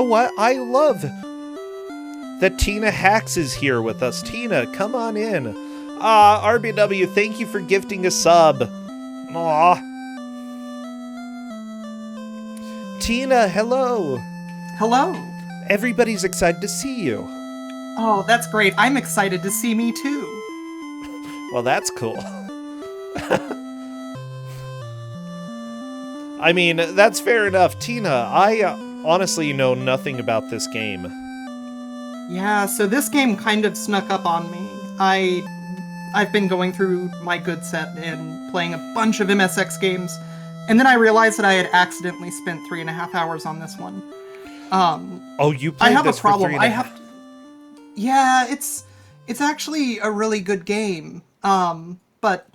what? I love that Tina Hacks is here with us. Tina, come on in. RBW, thank you for gifting a sub. Aw. Tina, hello. Hello. Everybody's excited to see you. Oh, that's great. I'm excited to see me too. Well, that's cool. I mean, that's fair enough. Tina, I honestly know nothing about this game. Yeah, so this game kind of snuck up on me. I've been going through my good set and playing a bunch of MSX games, and then I realized that I had accidentally spent 3.5 hours on this one. Oh, you played I have this a problem. for 3.5 hours? Yeah, it's actually a really good game. But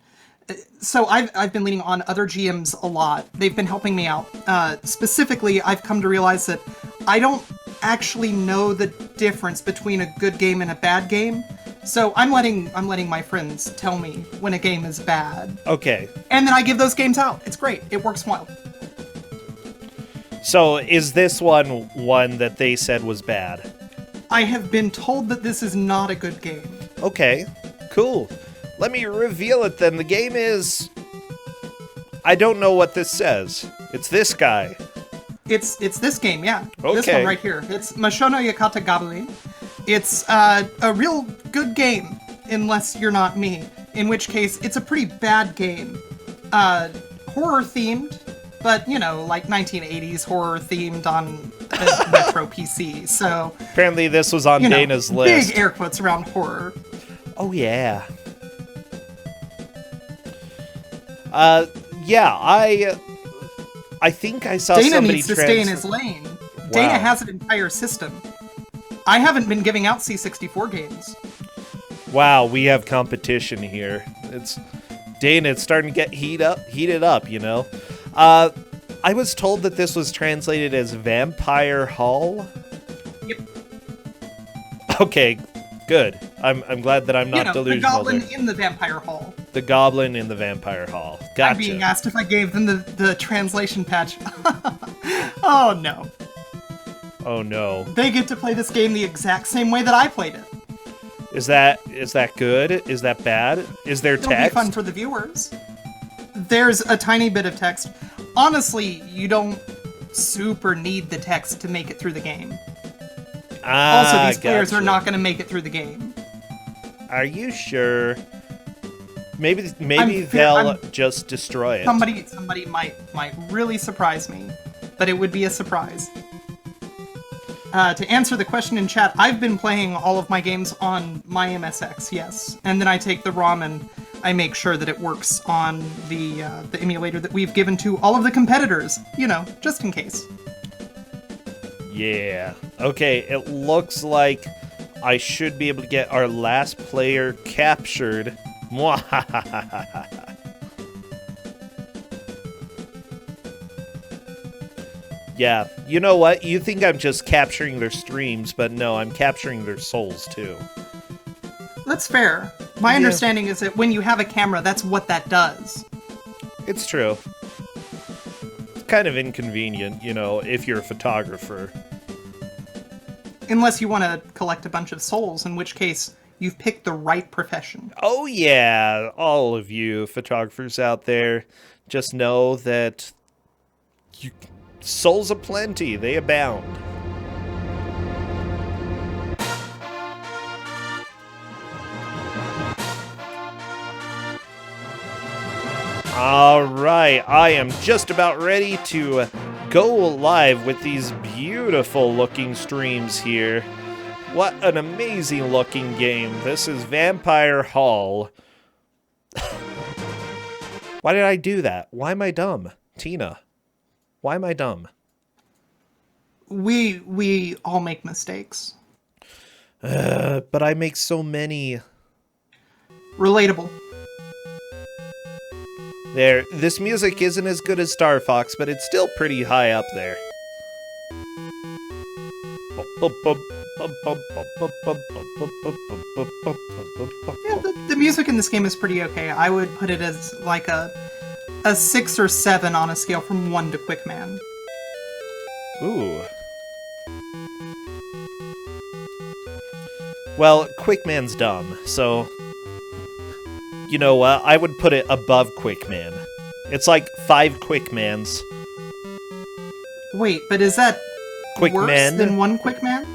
so I've been leaning on other GMs a lot. They've been helping me out. Specifically, I've come to realize that I don't actually know the difference between a good game and a bad game. So I'm letting my friends tell me when a game is bad. Okay. And then I give those games out. It's great. It works well. So is this one that they said was bad? I have been told that this is not a good game. Okay, cool. Let me reveal it then. The game is... I don't know what this says. It's this guy. It's this game, yeah. Okay. This one right here. It's Mashou Yakata Gabalin. It's a real good game, unless you're not me. In which case, it's a pretty bad game. Horror themed, but you know, like 1980s horror themed on a retro PC. So apparently, this was on Dana's list. Big air quotes around horror. Oh yeah. Yeah, I think I saw Dana somebody needs to stay in his lane. Wow. Dana has an entire system. I haven't been giving out C64 games. Wow, we have competition here. Dana, it's starting to get heated up, you know. I was told that this was translated as Vampire Hall. Yep. Okay, good. I'm glad that I'm not delusional. The goblin in the Vampire Hall. The goblin in the Vampire Hall. Gotcha. I'm being asked if I gave them the translation patch. Oh no. Oh no. They get to play this game the exact same way that I played it. Is that good? Is that bad? Is there text? It'll be fun for the viewers. There's a tiny bit of text. Honestly, you don't super need the text to make it through the game. Also, these players are not going to make it through the game. Are you sure? Maybe they'll just destroy it. Somebody might really surprise me, but it would be a surprise. To answer the question in chat, I've been playing all of my games on my MSX, yes, and then I take the ROM and I make sure that it works on the emulator that we've given to all of the competitors. You know, just in case. Yeah. Okay, it looks like I should be able to get our last player captured. Yeah, you know what? You think I'm just capturing their streams, but no, I'm capturing their souls too. That's fair. My understanding is that when you have a camera, that's what that does. It's true. It's kind of inconvenient, you know, if you're a photographer. Unless you want to collect a bunch of souls, in which case you've picked the right profession. Oh yeah, all of you photographers out there, just know that souls aplenty, they abound. All right, I am just about ready to go live with these beautiful looking streams here. What an amazing looking game. This is Vampire Hall. Why did I do that? Why am I dumb? Tina, why am I dumb? We all make mistakes. But I make so many. Relatable. There, this music isn't as good as Star Fox, but it's still pretty high up there. Yeah, the music in this game is pretty okay. I would put it as like a 6 or 7 on a scale from 1 to Quick Man. Ooh. Well, Quickman's dumb, so... You know what? I would put it above Quickman. It's like 5 Quickmans. Wait, but is that worse Quickman? than 1 Quickman?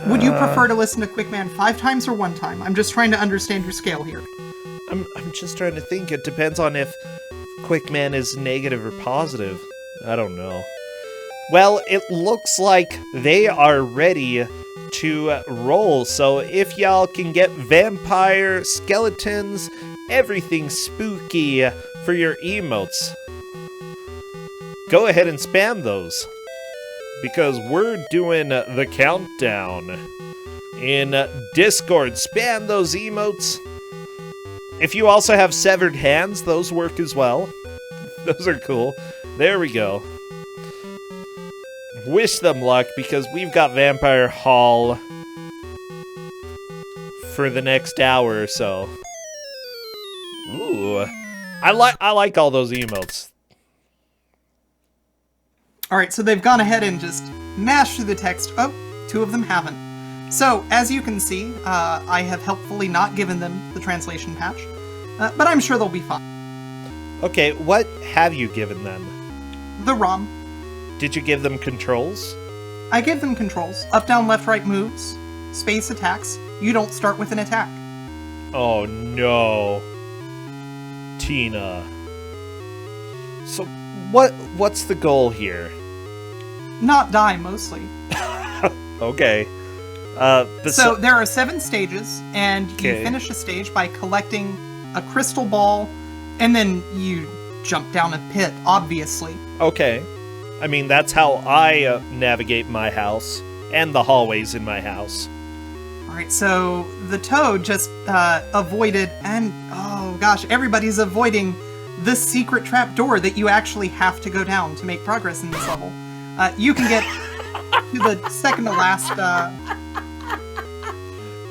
Would you prefer to listen to Quickman 5 times or 1 time? I'm just trying to understand your scale here. I'm just trying to think. It depends on if Quickman is negative or positive. I don't know. Well, it looks like they are ready to roll. So if y'all can get vampire, skeletons, everything spooky for your emotes, go ahead and spam those. Because we're doing the countdown. In Discord, spam those emotes. If you also have severed hands, those work as well. Those are cool. There we go. Wish them luck, because we've got Vampire Hall for the next hour or so. Ooh. I like all those emotes. Alright, so they've gone ahead and just mashed through the text. Oh, 2 of them haven't. So, as you can see, I have helpfully not given them the translation patch. But I'm sure they'll be fine. Okay, what have you given them? The ROM. Did you give them controls? I give them controls. Up, down, left, right moves. Space attacks. You don't start with an attack. Oh no. Tina. So, what's the goal here? Not die, mostly. Okay. So there are 7 stages, and you Okay. finish a stage by collecting a crystal ball, and then you jump down a pit, obviously. Okay. I mean, that's how I navigate my house, and the hallways in my house. Alright, so the toad just avoided, and oh gosh, everybody's avoiding this secret trap door that you actually have to go down to make progress in this level. You can get to the second to last.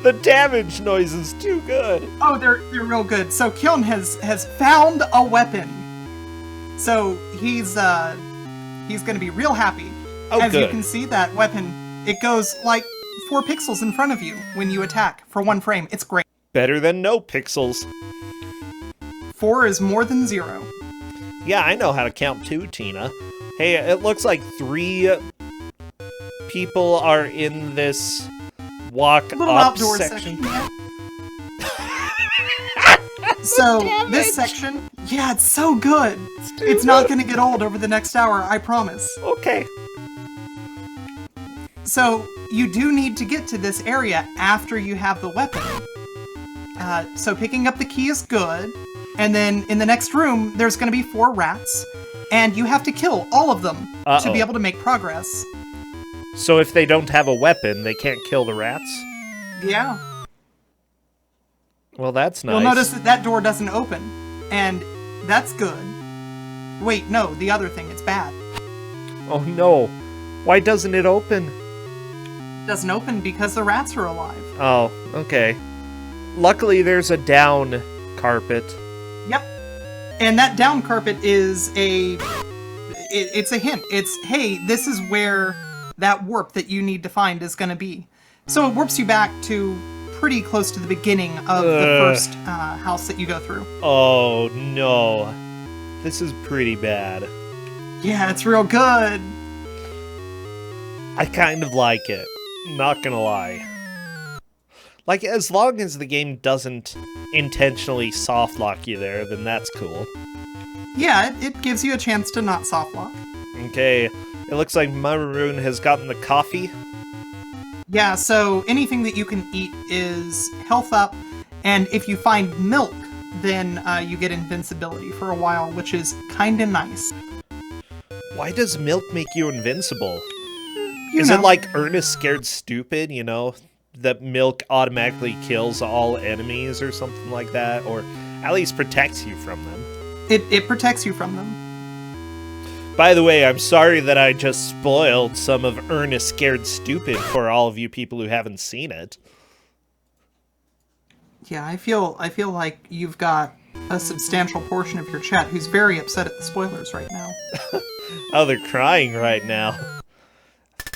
The damage noise is too good. Oh, they're real good. So Kiln has found a weapon. So he's gonna be real happy. Oh, As good. you can see, that weapon, it goes like 4 pixels in front of you when you attack for 1 frame. It's great. Better than no pixels. 4 is more than 0. Yeah, I know how to count too, Tina. Hey, it looks like 3 people are in this walk Little up outdoor section. section. So this section, yeah, it's so good. It's not going to get old over the next hour, I promise. Okay. So you do need to get to this area after you have the weapon. So picking up the key is good. And then in the next room, there's going to be 4 rats. And you have to kill all of them to be able to make progress. So if they don't have a weapon, they can't kill the rats? Yeah. Well, that's nice. You'll notice that door doesn't open. And that's good. Wait, no, the other thing, it's bad. Oh no. Why doesn't it open? It doesn't open because the rats are alive. Oh, okay. Luckily, there's a down carpet. Yep. And that down carpet is it's a hint. It's, hey, this is where that warp that you need to find is going to be. So it warps you back to pretty close to the beginning of the first house that you go through. Oh, no. This is pretty bad. Yeah, it's real good. I kind of like it. Not gonna lie. Like, as long as the game doesn't intentionally soft lock you there, then that's cool. Yeah, it gives you a chance to not soft lock. Okay, it looks like Maroon has gotten the coffee. Yeah, so anything that you can eat is health up, and if you find milk, then you get invincibility for a while, which is kinda nice. Why does milk make you invincible? You Is know. it like Ernest Scared Stupid, you know? That milk automatically kills all enemies or something like that? Or at least protects you from them? It protects you from them. By the way, I'm sorry that I just spoiled some of Ernest Scared Stupid for all of you people who haven't seen it. Yeah, I feel like you've got a substantial portion of your chat who's very upset at the spoilers right now. Oh, they're crying right now.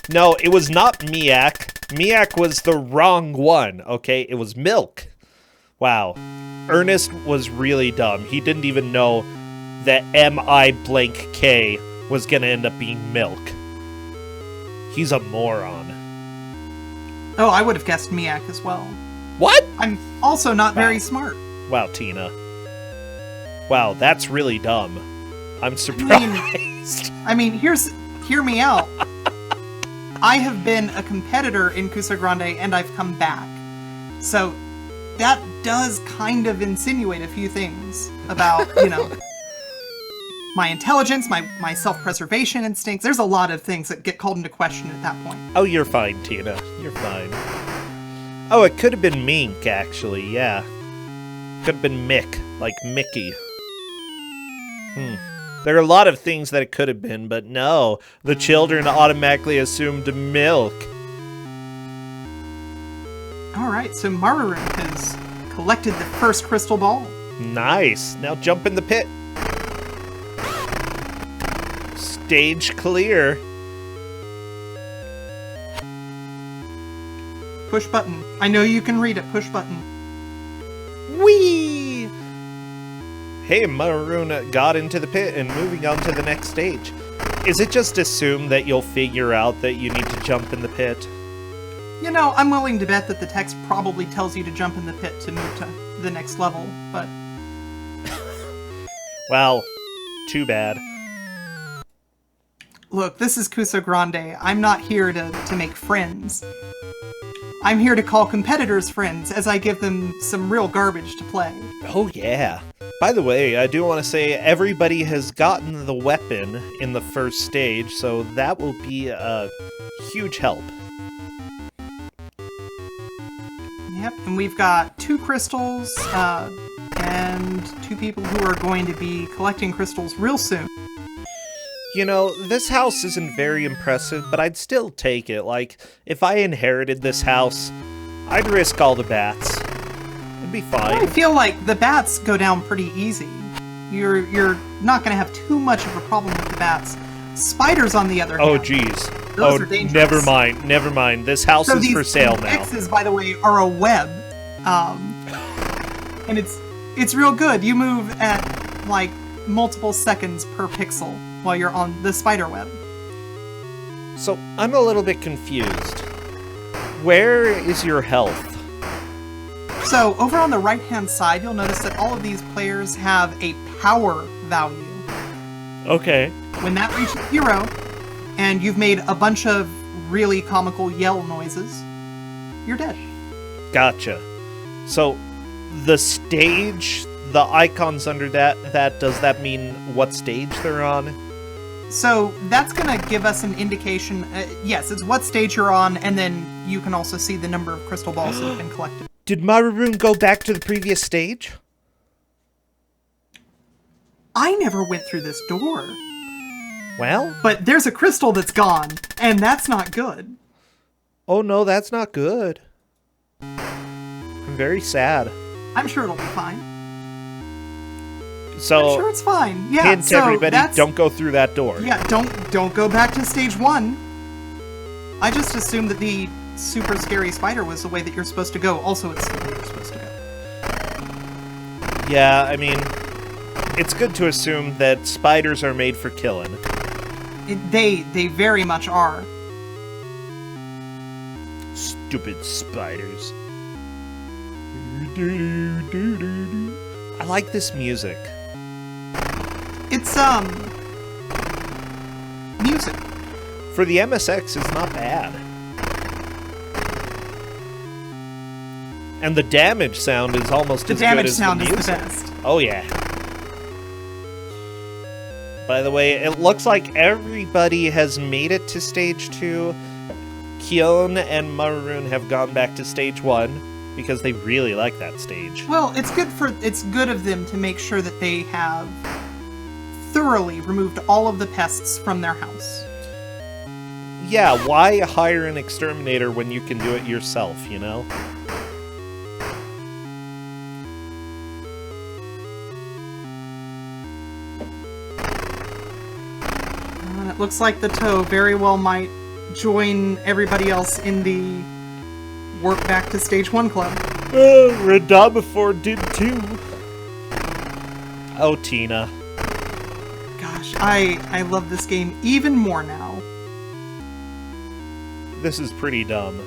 No, it was not Miak. Miak was the wrong one, okay? It was Milk. Wow. Ernest was really dumb. He didn't even know that M-I-blank-K was gonna end up being Milk. He's a moron. Oh, I would have guessed Miak as well. What? I'm also not very smart. Wow, Tina. Wow, that's really dumb. I'm surprised. I mean, hear me out. I have been a competitor in Kusogr4nde and I've come back. So that does kind of insinuate a few things about, my intelligence, my self-preservation instincts. There's a lot of things that get called into question at that point. Oh, you're fine, Tina. You're fine. Oh, it could have been Mink, actually, yeah. Could have been Mick, like Mickey. There are a lot of things that it could have been, but no. The children automatically assumed Milk. Alright, so Mararun has collected the first crystal ball. Nice. Now jump in the pit. Stage clear. Push button. I know you can read it. Push button. Whee! Hey, Maroon got into the pit and moving on to the next stage. Is it just assumed that you'll figure out that you need to jump in the pit? I'm willing to bet that the text probably tells you to jump in the pit to move to the next level, but... Well, too bad. Look, this is Kusogr4nde. I'm not here to make friends. I'm here to call competitors friends as I give them some real garbage to play. Oh yeah. By the way, I do want to say everybody has gotten the weapon in the first stage, so that will be a huge help. Yep, and we've got 2 crystals, and 2 people who are going to be collecting crystals real soon. This house isn't very impressive, but I'd still take it. Like, if I inherited this house, I'd risk all the bats. It'd be fine. I feel like the bats go down pretty easy. You're not going to have too much of a problem with the bats. Spiders, on the other hand... Oh, jeez. Those are dangerous. Never mind. This house is for sale now. These X's, by the way, are a web. And it's real good. You move at, like, multiple seconds per pixel while you're on the spider web. So, I'm a little bit confused. Where is your health? So, over on the right-hand side, you'll notice that all of these players have a power value. Okay. When that reaches 0, and you've made a bunch of really comical yell noises, you're dead. Gotcha. So, the stage, the icons under that does that mean what stage they're on? So that's going to give us an indication. Yes, it's what stage you're on, and then you can also see the number of crystal balls that have been collected. Did Maroon go back to the previous stage? I never went through this door. Well? But there's a crystal that's gone, and that's not good. Oh no, that's not good. I'm very sad. I'm sure it'll be fine. So, I'm sure it's fine. Yeah, hint so everybody, don't go through that door. Yeah, don't go back to stage 1. I just assumed that the super scary spider was the way that you're supposed to go. Also, it's the way you're supposed to go. Yeah, I mean, it's good to assume that spiders are made for killing. They very much are. Stupid spiders. I like this music. It's, music. For the MSX, it's not bad. And the damage sound is almost as good as the music. The damage sound is the best. Oh, yeah. By the way, it looks like everybody has made it to stage 2. Kyon and Maroon have gone back to stage 1 because they really like that stage. Well, it's good of them to make sure that they have thoroughly removed all of the pests from their house. Yeah, why hire an exterminator when you can do it yourself, you know? looks like the toe very well might join everybody else in the work back to stage 1 club. Redomifor did too. Oh, Tina. Gosh, I love this game even more now. This is pretty dumb.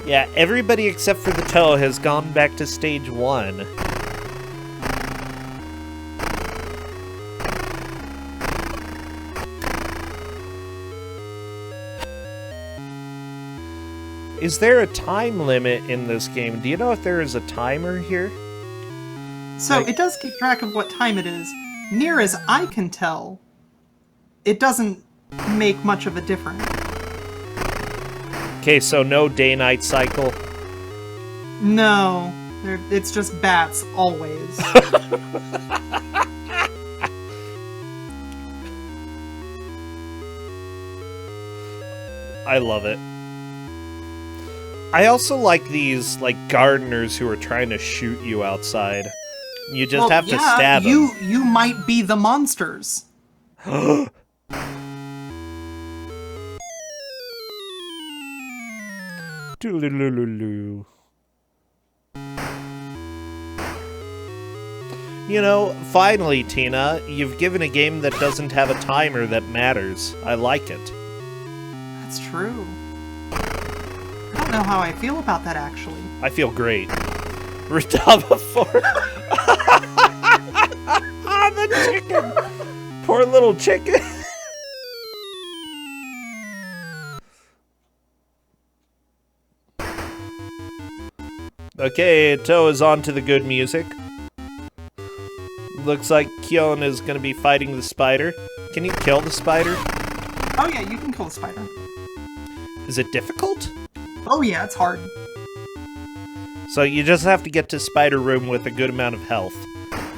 Yeah, everybody except for the toe has gone back to stage 1. Is there a time limit in this game? Do you know if there is a timer here? So it does keep track of what time it is. Near as I can tell, it doesn't make much of a difference. Okay, so no day-night cycle? No, it's just bats, always. I love it. I also like these, gardeners who are trying to shoot you outside. You just have to stab them. You might be the monsters. Doodaloo. You know, finally, Tina, you've given a game that doesn't have a timer that matters. I like it. That's true. I don't know how I feel about that, actually. I feel great. Redomifor. The chicken. Poor little chicken. Okay, Toe is on to the good music. Looks like Kyon is going to be fighting the spider. Can you kill the spider? Oh yeah, you can kill the spider. Is it difficult? Oh yeah, it's hard. So you just have to get to Spider Room with a good amount of health,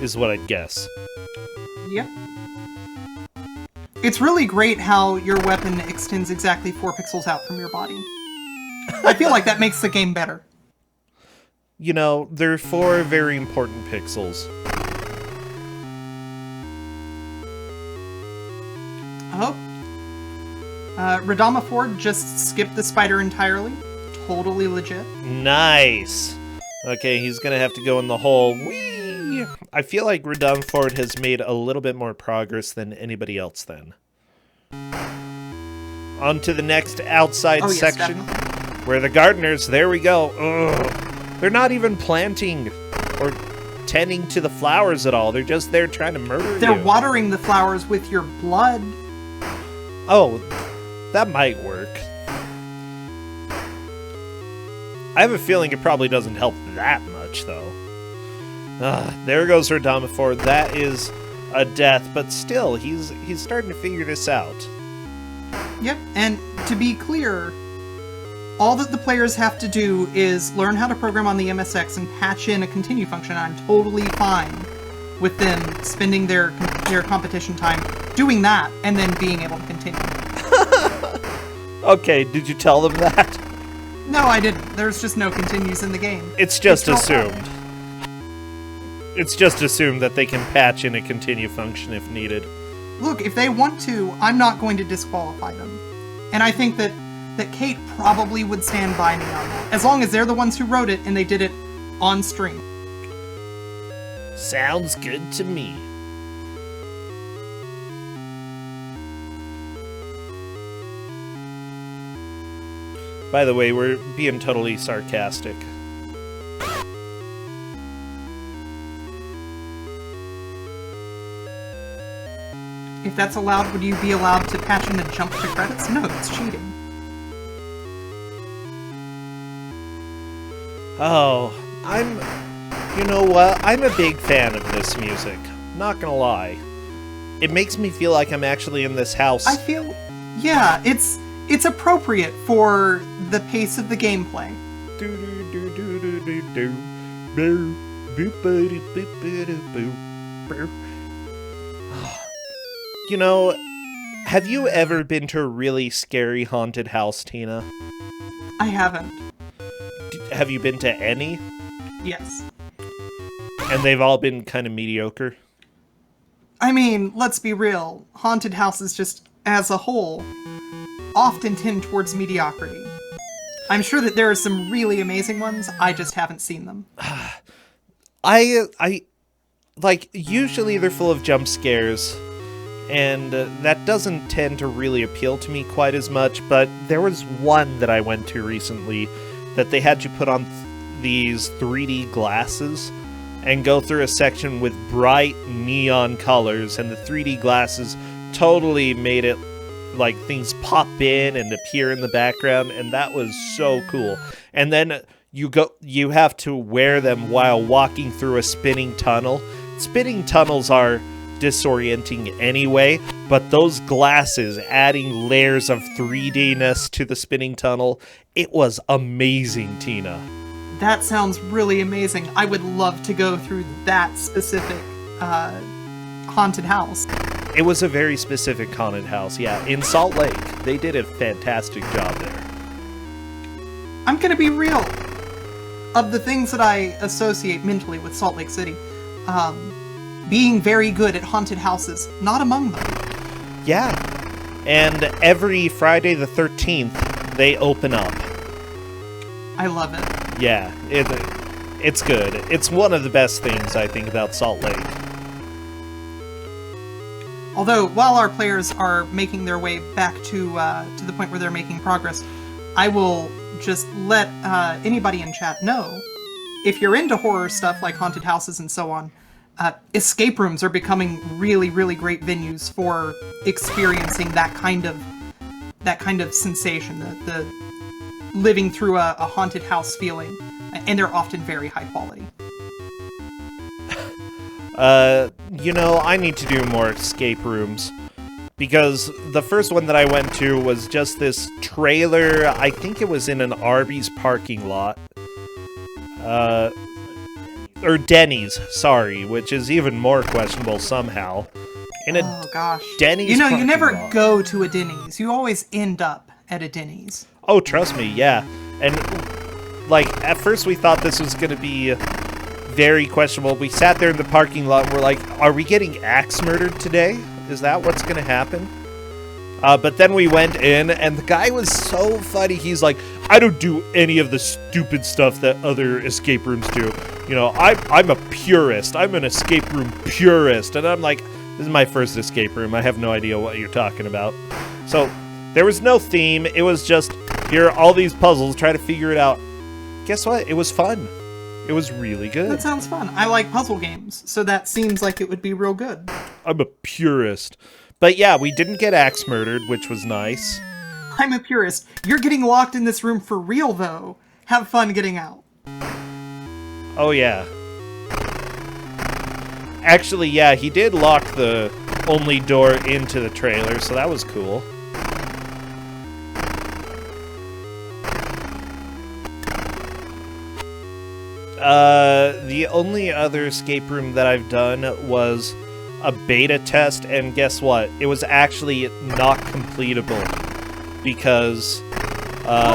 is what I'd guess. Yep. It's really great how your weapon extends exactly 4 pixels out from your body. I feel like that makes the game better. You know, there are 4 very important pixels. Oh. Redomifor just skipped the spider entirely. Totally legit. Nice! Okay, he's gonna have to go in the hole. Whee! I feel like Redomifor has made a little bit more progress than anybody else then. On to the next outside section. Definitely. Where the gardeners, there we go. Ugh. They're not even planting or tending to the flowers at all. They're just there trying to murder you. They're watering the flowers with your blood. Oh, that might work. I have a feeling it probably doesn't help that much, though. There goes Redomifor. That is a death, but still, he's starting to figure this out. Yep, and to be clear, all that the players have to do is learn how to program on the MSX and patch in a continue function. I'm totally fine with them spending their competition time doing that and then being able to continue. Okay, did you tell them that? No, I didn't. There's just no continues in the game. It's just assumed. It's just assumed that they can patch in a continue function if needed. Look, if they want to, I'm not going to disqualify them. And I think that Kate probably would stand by me on that, as long as they're the ones who wrote it and they did it on stream. Sounds good to me. By the way, we're being totally sarcastic. If that's allowed, would you be allowed to patch in a jump to credits? No, that's cheating. Oh, you know what? I'm a big fan of this music. Not gonna lie. It makes me feel like I'm actually in this house. I feel, yeah, it's appropriate for the pace of the gameplay. You know, have you ever been to a really scary haunted house, Tina? I haven't. Have you been to any? Yes. And they've all been kind of mediocre. I mean, let's be real. Haunted houses just, as a whole, often tend towards mediocrity. I'm sure that there are some really amazing ones, I just haven't seen them. I like, usually they're full of jump scares, and that doesn't tend to really appeal to me quite as much, but there was one that I went to recently that they had you put on these 3D glasses and go through a section with bright neon colors, and the 3D glasses totally made it like things pop in and appear in the background, and that was so cool. And then you have to wear them while walking through a spinning tunnel. Spinning tunnels are disorienting anyway, but those glasses adding layers of 3D-ness to the spinning tunnel, it was amazing, Tina. That sounds really amazing. I would love to go through that specific haunted house. It was a very specific haunted house, yeah. In Salt Lake, they did a fantastic job there. I'm gonna be real. Of the things that I associate mentally with Salt Lake City, being very good at haunted houses, not among them. Yeah. And every Friday the 13th, they open up. I love it. Yeah, it's good. It's one of the best things, I think, about Salt Lake. Although, while our players are making their way back to the point where they're making progress, I will just let anybody in chat know, if you're into horror stuff like haunted houses and so on, escape rooms are becoming really, really great venues for experiencing that kind of sensation, the living through a haunted house feeling, and they're often very high quality. I need to do more escape rooms, because the first one that I went to was just this trailer. I think it was in an Arby's parking lot. Or Denny's, sorry, which is even more questionable somehow. Oh gosh. Denny's you parking never lot. go to a Denny's. You always end up at a Denny's. Oh, trust me, yeah. And, like, at first we thought this was gonna be very questionable. We sat there in the parking lot and we're like, are we getting axe murdered today? Is that what's gonna happen? But then we went in, and the guy was so funny. He's like, I don't do any of the stupid stuff that other escape rooms do. You know, I'm a purist. I'm an escape room purist. And I'm like, this is my first escape room. I have no idea what you're talking about. So there was no theme. It was just, here are all these puzzles. Try to figure it out. Guess what? It was fun. It was really good. That sounds fun. I like puzzle games, so that seems like it would be real good. I'm a purist. But yeah, we didn't get axe murdered, which was nice. I'm a purist. You're getting locked in this room for real, though. Have fun getting out. Oh, yeah. Actually, yeah, he did lock the only door into the trailer, so that was cool. The only other escape room that I've done was a beta test, and guess what? It was actually not completable because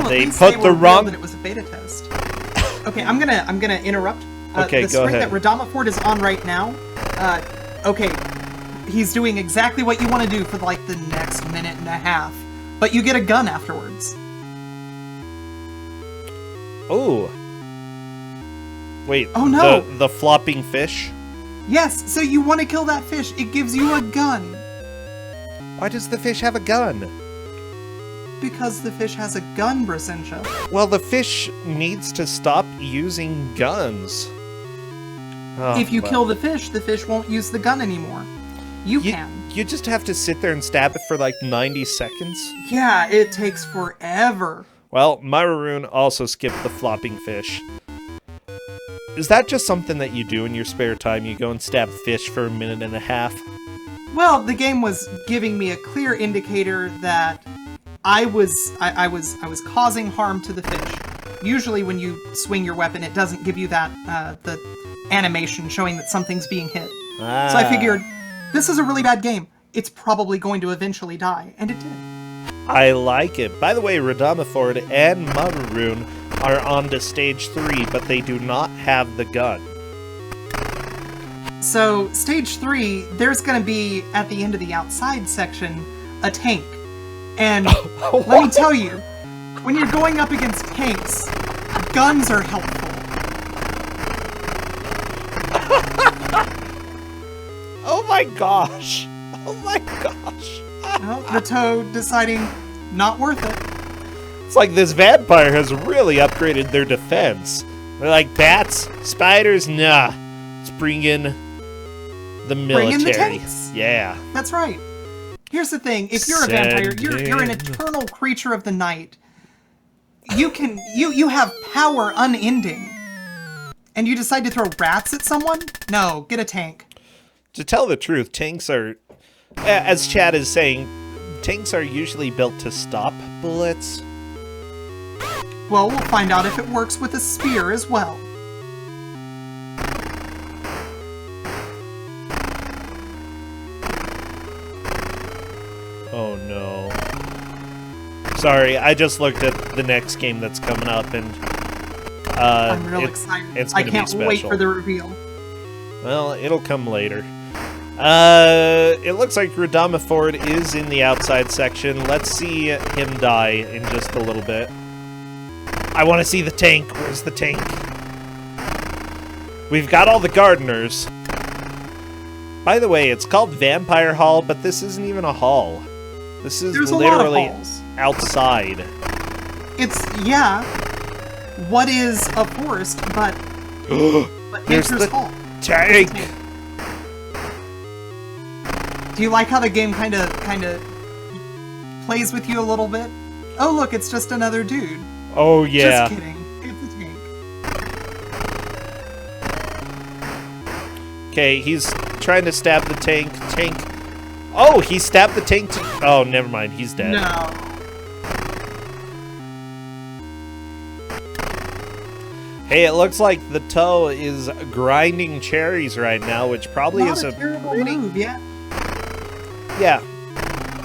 they put the wrong. That it was a beta test. Okay, I'm gonna interrupt. Okay, the go screen ahead. that Radama Ford is on right now. Okay, he's doing exactly what you want to do for like the next minute and a half, but you get a gun afterwards. Oh. Wait. Oh no! The flopping fish. Yes, so you want to kill that fish. It gives you a gun. Why does the fish have a gun? Because the fish has a gun, Brasentia. Well, the fish needs to stop using guns. Oh, If you kill the fish won't use the gun anymore. You can. You just have to sit there and stab it for like 90 seconds? Yeah, it takes forever. Well, Myroon also skipped the flopping fish. Is that just something that you do in your spare time? You go and stab fish for a minute and a half? Well, the game was giving me a clear indicator that I was causing harm to the fish. Usually when you swing your weapon, it doesn't give you that the animation showing that something's being hit. So I figured, this is a really bad game. It's probably going to eventually die, and it did. I like it. By the way, Radamaford and Myroon are on to stage 3, but they do not have the gun. So, stage 3, there's going to be, at the end of the outside section, a tank. And let me tell you, when you're going up against tanks, guns are helpful. Oh my gosh. Oh my gosh. Well, the Toad deciding not worth it. It's like this vampire has really upgraded their defense. They're like, bats, spiders, nah. Let's bring in the military. Bring in the tanks. Yeah. That's right. Here's the thing: if you're a vampire, you're an eternal creature of the night. You have power unending, and you decide to throw rats at someone? No, get a tank. To tell the truth, tanks are, as Chad is saying, tanks are usually built to stop bullets. Well, we'll find out if it works with a spear as well. Oh no. Sorry, I just looked at the next game that's coming up, and I'm real excited. It's I gonna be can't wait special. for the reveal. Well, it'll come later. It looks like Radama Ford is in the outside section. Let's see him die in just a little bit. I want to see the tank. Where's the tank? We've got all the gardeners. By the way, it's called Vampire Hall, but this isn't even a hall. This is There's literally a lot of halls. outside. It's, yeah, what is a forest, but There's Nature's the Hall. tank. Do you like how the game kind of plays with you a little bit? Oh, look, it's just another dude. Oh yeah. Just kidding. It's a tank. Okay, he's trying to stab the tank. Oh, he stabbed the tank. Oh, never mind. He's dead. No. Hey, it looks like the toe is grinding cherries right now, which probably Not is a terrible move, yeah. Yeah.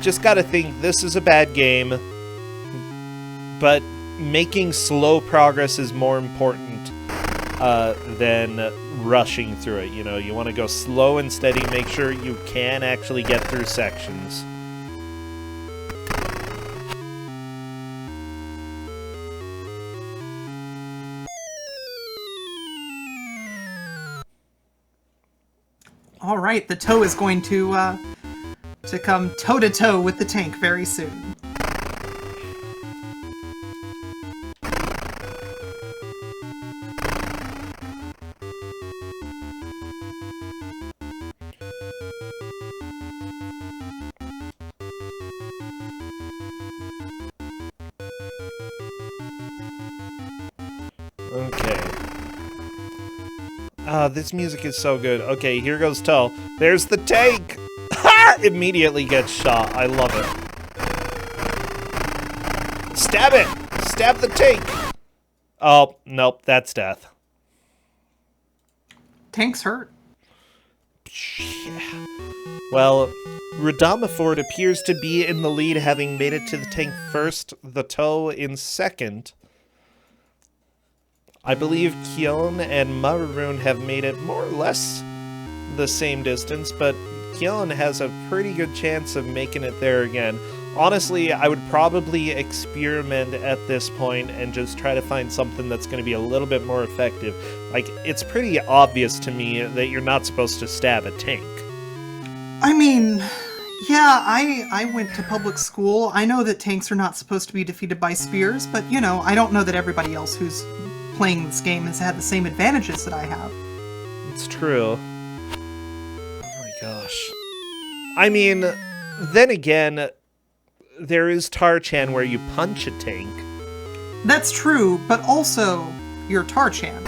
Just gotta think this is a bad game, but making slow progress is more important than rushing through it. You know, you want to go slow and steady, make sure you can actually get through sections. All right, the toe is going to come toe-to-toe with the tank very soon. Okay. Ah, this music is so good. Okay, here goes Toe. There's the tank! Ha! Immediately gets shot. I love it. Stab it! Stab the tank! Oh, nope, that's death. Tanks hurt. Yeah. Well, Radama Ford appears to be in the lead, having made it to the tank first, the Toe in second. I believe Kyon and Maroon have made it more or less the same distance, but Kyon has a pretty good chance of making it there again. Honestly, I would probably experiment at this point and just try to find something that's going to be a little bit more effective. Like, it's pretty obvious to me that you're not supposed to stab a tank. I mean, yeah, I went to public school. I know that tanks are not supposed to be defeated by spears, but, you know, I don't know that everybody else who's playing this game has had the same advantages that I have. It's true. Oh my gosh. I mean, then again, there is Tar-chan where you punch a tank. That's true, but also, you're Tar-chan.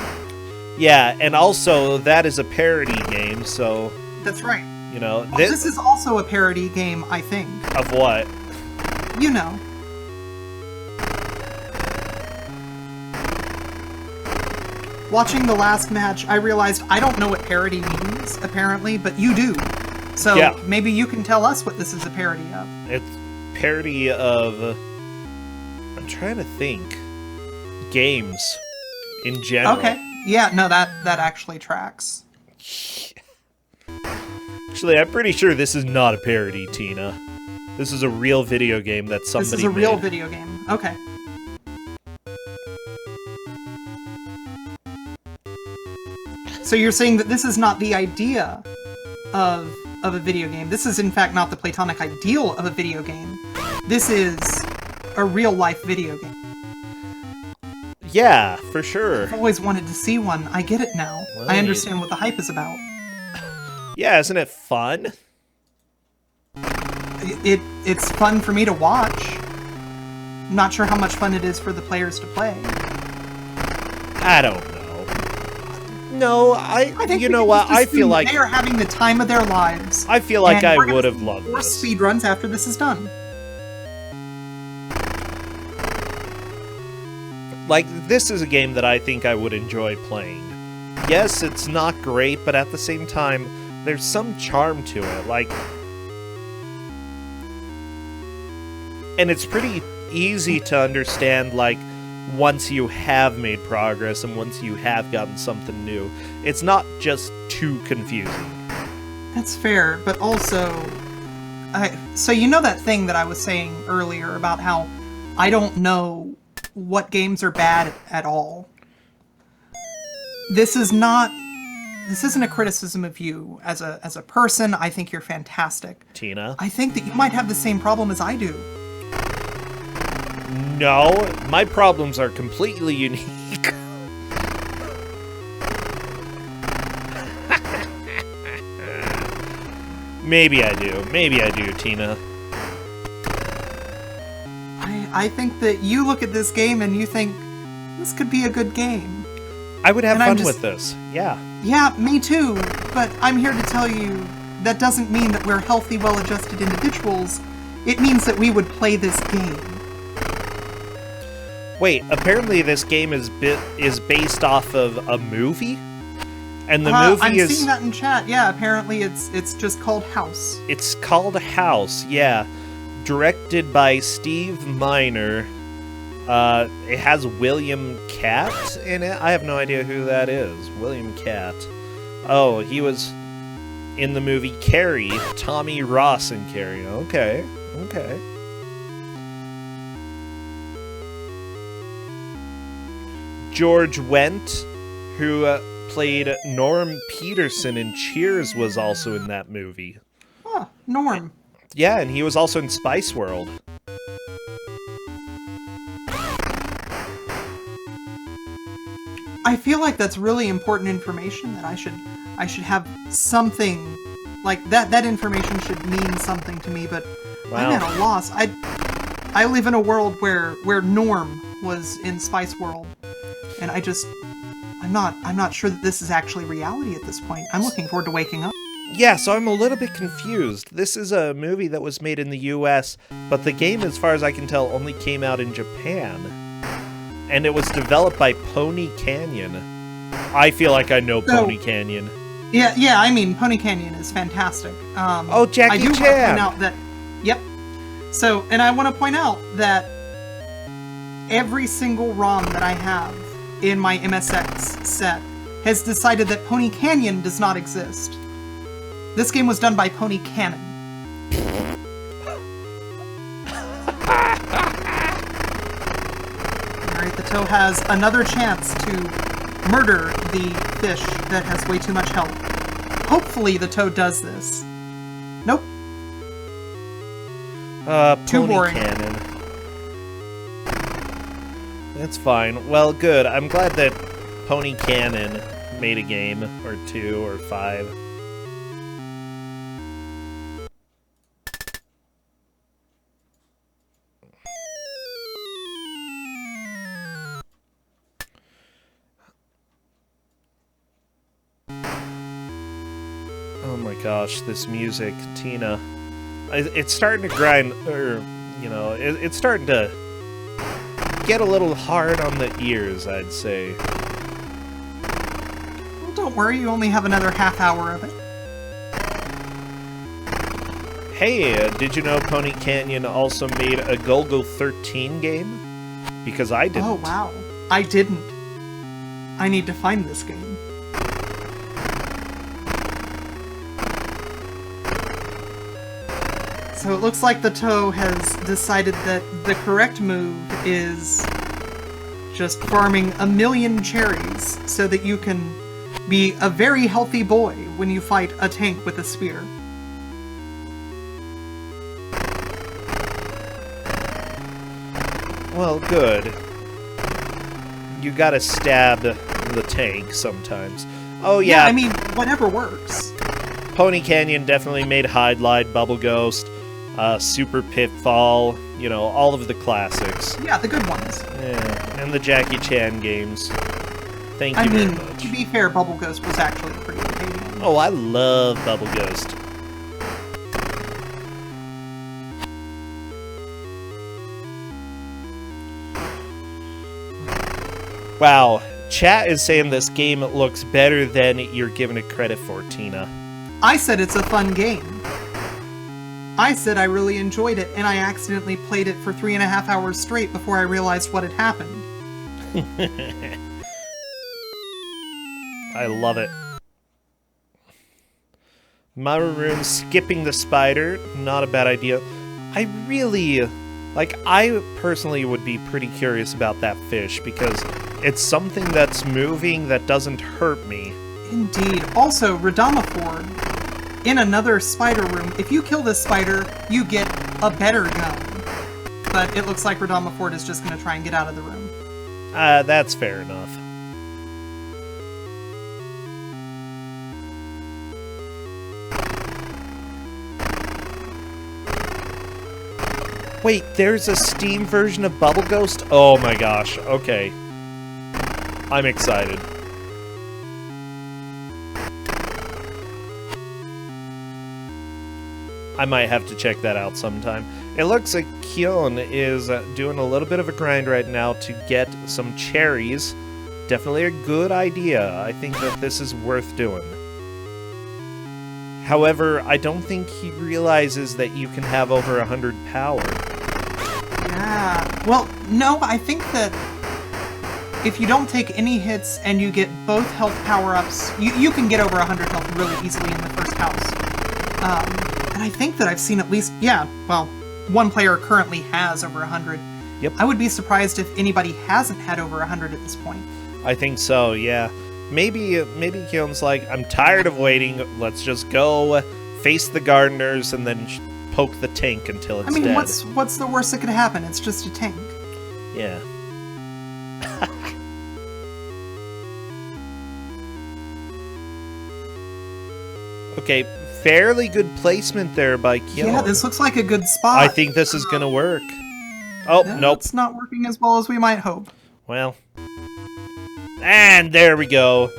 Yeah, and also, that is a parody game, so... That's right. You know... Well, this is also a parody game, I think. Of what? You know. Watching the last match, I realized I don't know what parody means, apparently, but you do. So Yeah. maybe you can tell us what this is a parody of. It's parody of... I'm trying to think. Games. In general. Okay. Yeah, no, that actually tracks. Actually, I'm pretty sure this is not a parody, Tina. This is a real video game that somebody This is a real made. video game. Okay. So you're saying that this is not the idea of a video game. This is in fact not the platonic ideal of a video game. This is a real life video game. Yeah, for sure. I've always wanted to see one. I get it now. Well, I understand what the hype is about. Yeah, isn't it fun? It's fun for me to watch. I'm not sure how much fun it is for the players to play. I don't know. No, I think you know what? I feel like they are having the time of their lives. I feel like and I we're gonna would have see loved more this. speedruns after this is done. Like, this is a game that I think I would enjoy playing. Yes, it's not great, but at the same time, there's some charm to it. Like, and it's pretty easy to understand, like, once you have made progress and once you have gotten something new. It's not just too confusing. That's fair, but also... so you know that thing that I was saying earlier about how I don't know what games are bad at all? This isn't a criticism of you as a person. I think you're fantastic. Tina? I think that you might have the same problem as I do. No, my problems are completely unique. Maybe I do, Tina. I think that you look at this game and you think, this could be a good game. I would have And fun with this, yeah. Yeah, me too, but I'm here to tell you that doesn't mean that we're healthy, well-adjusted individuals. It means that we would play this game. Wait, apparently this game is based off of a movie? And the movie I'm is... seeing that in chat. Yeah, apparently it's just called House. It's called House, yeah. Directed by Steve Miner. It has William Catt in it. I have no idea who that is. William Catt. Oh, he was in the movie Carrie. Tommy Ross in Carrie. Okay. George Wendt, who played Norm Peterson in Cheers, was also in that movie. Huh, Norm. Yeah, and he was also in Spice World. I feel like that's really important information that I should have something like that. That information should mean something to me, but Wow. I'm at a loss. I live in a world where Norm was in Spice World, and I'm not sure that this is actually reality at this point. I'm looking forward to waking up. Yeah, so I'm a little bit confused. This is a movie that was made in the US, but the game, as far as I can tell, only came out in Japan. And it was developed by Pony Canyon. I feel like I know Pony Canyon. Yeah, I mean, Pony Canyon is fantastic. Oh, Jackie I do want to Chan! point out that... Yep. So, and I want to point out that every single ROM that I have in my MSX set has decided that Pony Canyon does not exist. This game was done by Pony Cannon. Alright, the toe has another chance to murder the fish that has way too much health. Hopefully the toad does this. Nope. Too Pony boring. Cannon. That's fine. Well, good. I'm glad that Pony Cannon made a game, or 2, or 5. Oh my gosh, this music, Tina. It's starting to grind, or, you know, it's starting to get a little hard on the ears, I'd say. Well, don't worry, you only have another half hour of it. Hey, did you know Pony Canyon also made a Kusogr4nde game? Because I didn't. Oh, wow. I didn't. I need to find this game. So it looks like the toe has decided that the correct move is just farming 1,000,000 cherries so that you can be a very healthy boy when you fight a tank with a spear. Well, good. You gotta stab the tank sometimes. Oh, yeah. I mean, whatever works. Pony Canyon definitely made Hide Light, Bubble Ghost, Super Pitfall, you know, all of the classics. Yeah, the good ones. Yeah, and the Jackie Chan games. Thank you very much. To be fair, Bubble Ghost was actually a pretty good game. Oh, I love Bubble Ghost. Wow, chat is saying this game looks better than you're giving it credit for, Tina. I said it's a fun game. I said I really enjoyed it, and I accidentally played it for 3.5 hours straight before I realized what had happened. I love it. Maroon skipping the spider, not a bad idea. I personally would be pretty curious about that fish, because it's something that's moving that doesn't hurt me. Indeed. Also, Radamaphore, in another spider room, if you kill this spider, you get a better gun. But it looks like Radamaphore is just going to try and get out of the room. That's fair enough. Wait, there's a Steam version of Bubble Ghost? Oh my gosh, okay. I'm excited. I might have to check that out sometime. It looks like Kyon is doing a little bit of a grind right now to get some cherries. Definitely a good idea. I think that this is worth doing. However, I don't think he realizes that you can have over 100 power. Yeah. Well, no, I think that if you don't take any hits and you get both health power-ups, you can get over 100 health really easily in the first house. And I think that I've seen at least, one player currently has over 100. Yep. I would be surprised if anybody hasn't had over 100 at this point. I think so, yeah. Maybe Kyon's like, I'm tired of waiting, let's just go face the gardeners and then poke the tank until it's dead. What's the worst that could happen? It's just a tank. Yeah. Okay, fairly good placement there by Kyon. Yeah, this looks like a good spot. I think this is gonna work. Oh, nope. It's not working as well as we might hope. Well. And there we go.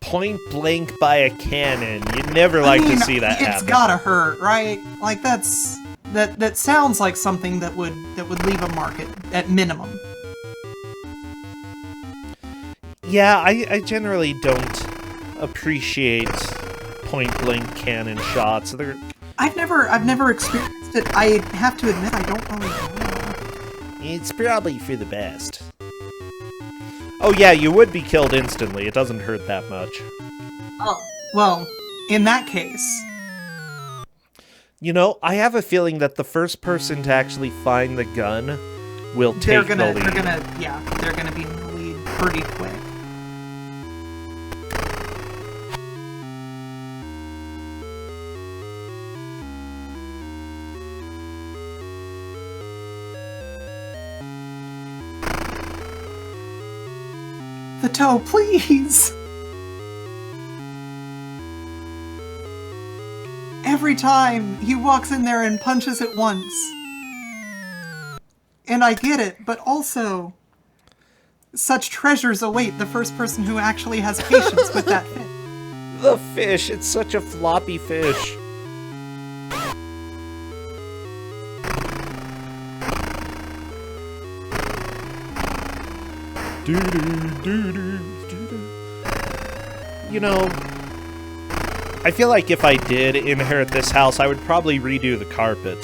Point blank by a cannon. You'd never like to see that happen. It's gotta hurt, right? Like that sounds like something that would leave a mark at minimum. Yeah, I generally don't appreciate point blank cannon shots. I've never experienced it. I have to admit I don't really know. It's probably for the best. Oh yeah, you would be killed instantly. It doesn't hurt that much. Oh, well, in that case. You know, I have a feeling that the first person to actually find the gun will take the lead. They're gonna be in the lead pretty quick. The toe, please! Every time, he walks in there and punches it once. And I get it, but also, such treasures await the first person who actually has patience with that fish. The fish, it's such a floppy fish. You know, I feel like if I did inherit this house, I would probably redo the carpet.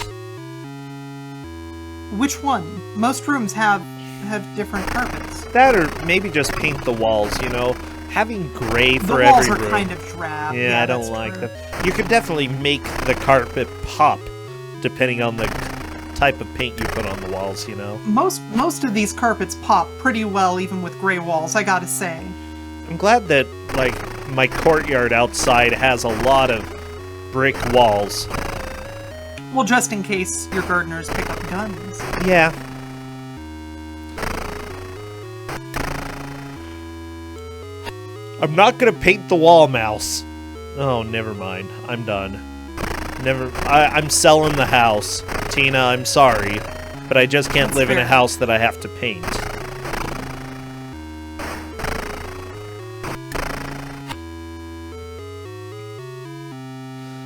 Which one? Most rooms have different carpets. That or maybe just paint the walls, you know? Having gray The for walls every are room. kind of drab. Yeah, I don't that's like true. them. You could definitely make the carpet pop depending on the type of paint you put on the walls, you know? Most of these carpets pop pretty well, even with gray walls, I gotta say. I'm glad that, like, my courtyard outside has a lot of brick walls. Well, just in case your gardeners pick up guns. Yeah. I'm not gonna paint the wall, Mouse. Oh, never mind. I'm done. I'm selling the house. Tina, I'm sorry, but I just can't live in a house that I have to paint.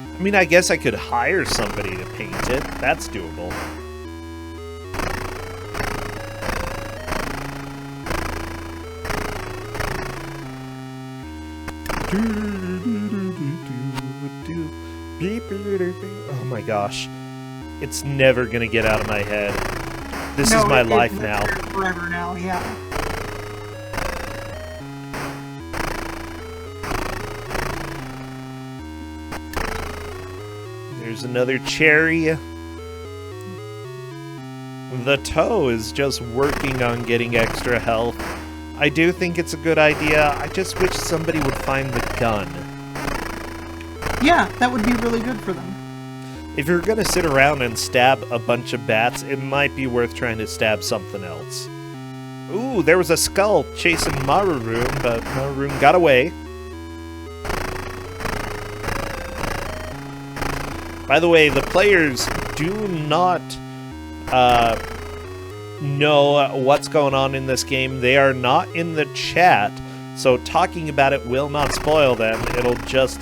I mean, I guess I could hire somebody to paint it. That's doable. Oh my gosh. It's never gonna get out of my head. This is my life now. Forever now, yeah. There's another cherry. The toe is just working on getting extra health. I do think it's a good idea. I just wish somebody would find the gun. Yeah, that would be really good for them. If you're gonna sit around and stab a bunch of bats, it might be worth trying to stab something else. Ooh, there was a skull chasing Maruroon, but Maruroon got away. By the way, the players do not know what's going on in this game. They are not in the chat, so talking about it will not spoil them. It'll just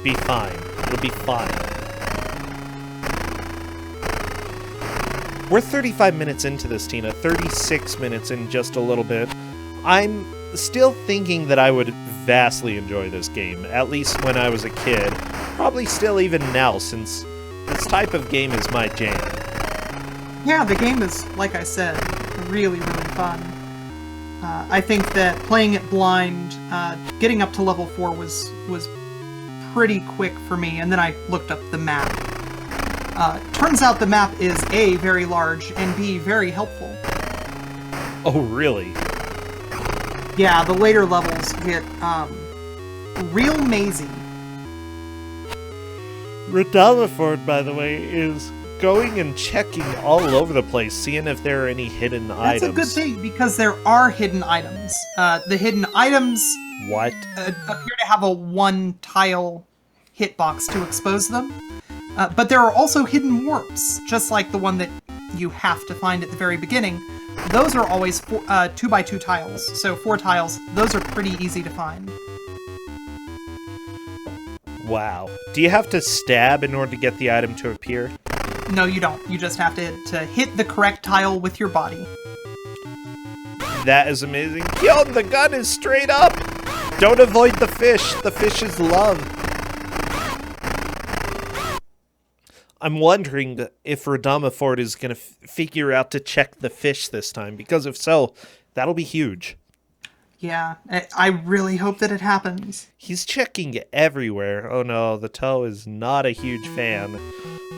be fine. It'll be fine. We're 35 minutes into this, Tina. 36 minutes in just a little bit. I'm still thinking that I would vastly enjoy this game, at least when I was a kid. Probably still even now, since this type of game is my jam. Yeah, the game is, like I said, really, really fun. I think that playing it blind, getting up to level 4 was pretty quick for me, and then I looked up the map. Turns out the map is A, very large, and B, very helpful. Oh, really? Yeah, the later levels get real mazy. Redalaford, by the way, is going and checking all over the place, seeing if there are any hidden items. That's a good thing, because there are hidden items. The hidden items What? appear to have a one-tile hitbox to expose them. But there are also hidden warps, just like the one that you have to find at the very beginning. Those are always 2x2 tiles, so 4 tiles. Those are pretty easy to find. Wow. Do you have to stab in order to get the item to appear? No, you don't. You just have to hit the correct tile with your body. That is amazing. Yo, the gun is straight up! Don't avoid the fish. The fish is love. I'm wondering if Redamaford is going to figure out to check the fish this time, because if so, that'll be huge. Yeah, I really hope that it happens. He's checking everywhere. Oh no, the toe is not a huge fan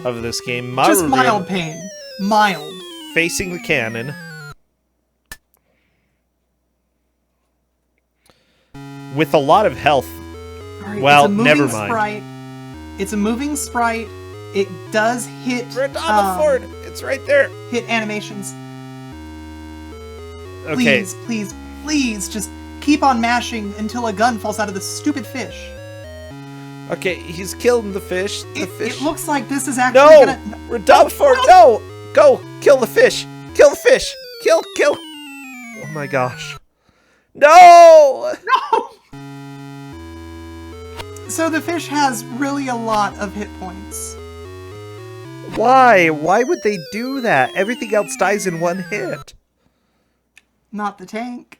of this game. Just Maruroon mild pain. Mild. facing the cannon. With a lot of health. Right, Well, it's a moving never mind. Sprite. It's a moving sprite. It does hit Redamaford! It's right there! hit animations. Okay. Please, please, please, just keep on mashing until a gun falls out of the stupid fish. Okay, he's killing the fish. The fish. It looks like this is actually No! gonna... Redamaford, no! Go! Kill the fish! Kill the fish! Kill! Oh my gosh. No! No! So the fish has really a lot of hit points. Why? Why would they do that? Everything else dies in one hit. Not the tank.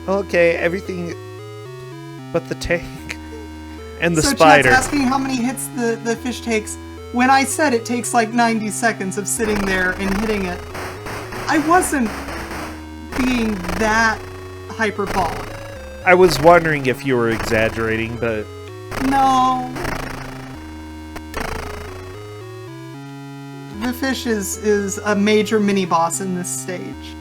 Okay, everything but the tank. And the so spider. Chad's asking how many hits the fish takes. When I said it takes like 90 seconds of sitting there and hitting it, I wasn't being that hyperbolic. I was wondering if you were exaggerating, but... No. The fish is a major mini-boss in this stage.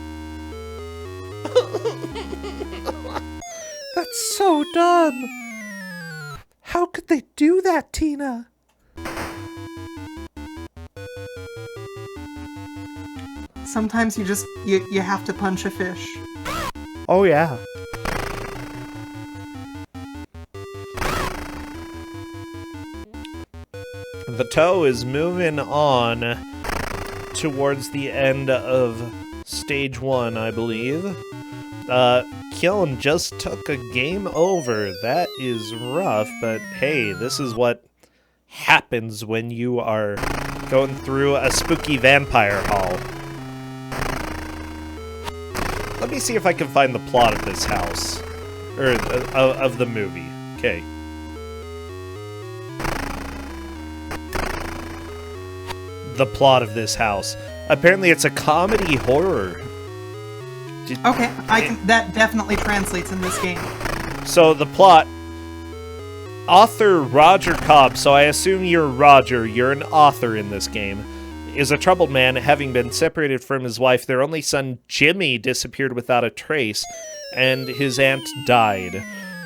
That's so dumb! How could they do that, Tina? Sometimes you have to punch a fish. Oh yeah. The toe is moving on towards the end of stage 1, I believe. Kiln just took a game over. That is rough, but hey, this is what happens when you are going through a spooky vampire hall. Let me see if I can find the plot of this house. Or, of the movie. Okay. The plot of this house. Apparently it's a comedy horror. Okay, that definitely translates in this game. So the plot, author Roger Cobb, so I assume you're Roger, you're an author in this game, is a troubled man. Having been separated from his wife, their only son Jimmy disappeared without a trace, and his aunt died.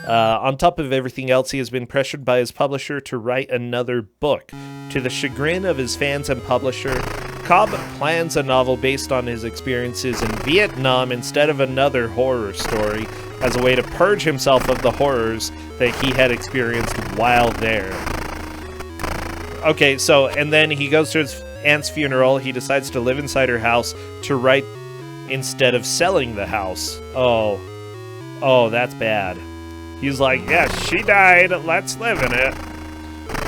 On top of everything else, he has been pressured by his publisher to write another book. To the chagrin of his fans and publisher, Cobb plans a novel based on his experiences in Vietnam instead of another horror story, as a way to purge himself of the horrors that he had experienced while there. Okay, so, and then he goes to his aunt's funeral. He decides to live inside her house to write instead of selling the house. Oh, that's bad. He's like, yeah, she died, let's live in it.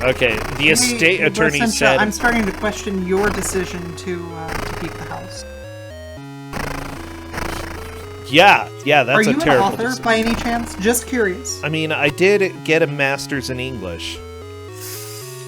Okay, the estate attorney said... I'm starting to question your decision to keep the house. Yeah, that's a terrible decision. Are you an author by any chance? Just curious. I mean, I did get a master's in English.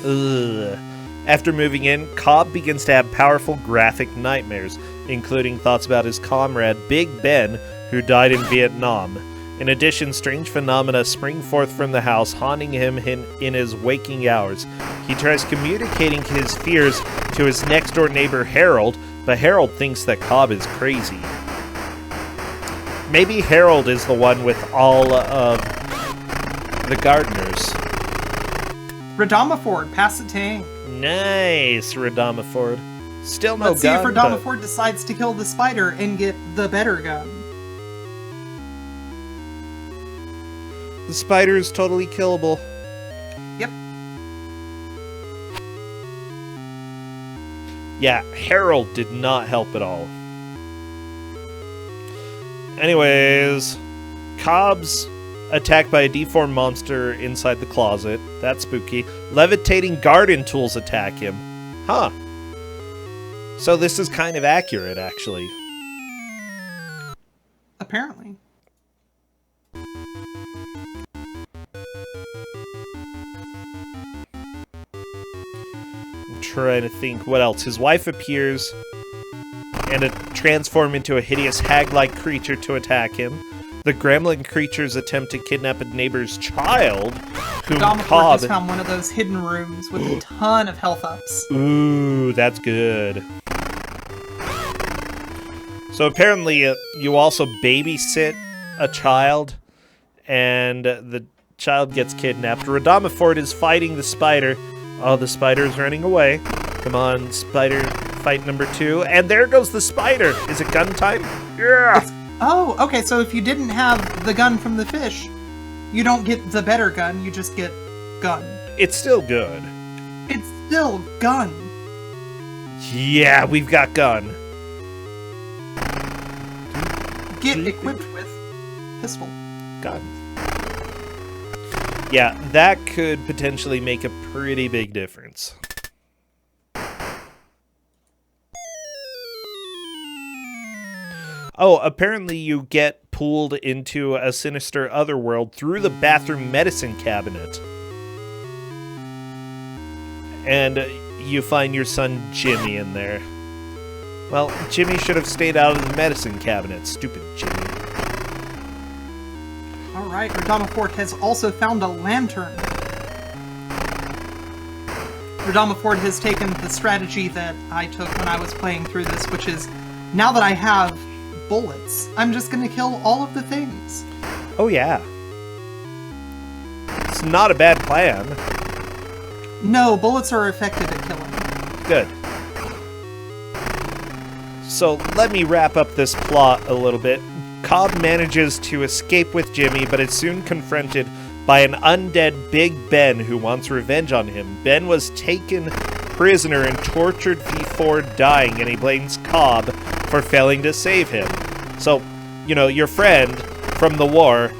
Ugh. After moving in, Cobb begins to have powerful graphic nightmares, including thoughts about his comrade Big Ben, who died in Vietnam. In addition, strange phenomena spring forth from the house, haunting him in his waking hours. He tries communicating his fears to his next-door neighbor Harold, but Harold thinks that Cobb is crazy. Maybe Harold is the one with all of the gardeners. Radamaford, pass the tank. Nice, Radamaford. Still no gun. Let's see if Radamaford decides to kill the spider and get the better gun. The spider is totally killable. Yep. Yeah, Harold did not help at all. Anyways, Cobb's attacked by a deformed monster inside the closet. That's spooky. Levitating garden tools attack him. Huh. So this is kind of accurate, actually. Apparently. Trying to think what else. His wife appears and transform into a hideous hag-like creature to attack him. The gremlin creatures attempt to kidnap a neighbor's child, whom Cobb just found one of those hidden rooms with a ton of health ups. Ooh, that's good. So apparently you also babysit a child, and the child gets kidnapped. Radamaford is fighting the spider. Oh, the spider is running away. Come on, spider, fight number 2. And there goes the spider. Is it gun time? Yeah! Oh, okay, so if you didn't have the gun from the fish, you don't get the better gun, you just get gun. It's still good. It's still gun. Yeah, we've got gun. Get equipped with pistol. Gun. Yeah, that could potentially make a pretty big difference. Oh, apparently you get pulled into a sinister otherworld through the bathroom medicine cabinet. And you find your son Jimmy in there. Well, Jimmy should have stayed out of the medicine cabinet. Stupid Jimmy. Alright, Radamafort has also found a lantern. Radamafort has taken the strategy that I took when I was playing through this, which is, now that I have bullets, I'm just gonna kill all of the things. Oh, yeah. It's not a bad plan. No, bullets are effective at killing. Good. So let me wrap up this plot a little bit. Cobb manages to escape with Jimmy, but is soon confronted by an undead Big Ben who wants revenge on him. Ben was taken prisoner and tortured before dying, and he blames Cobb for failing to save him. So, you know, your friend from the war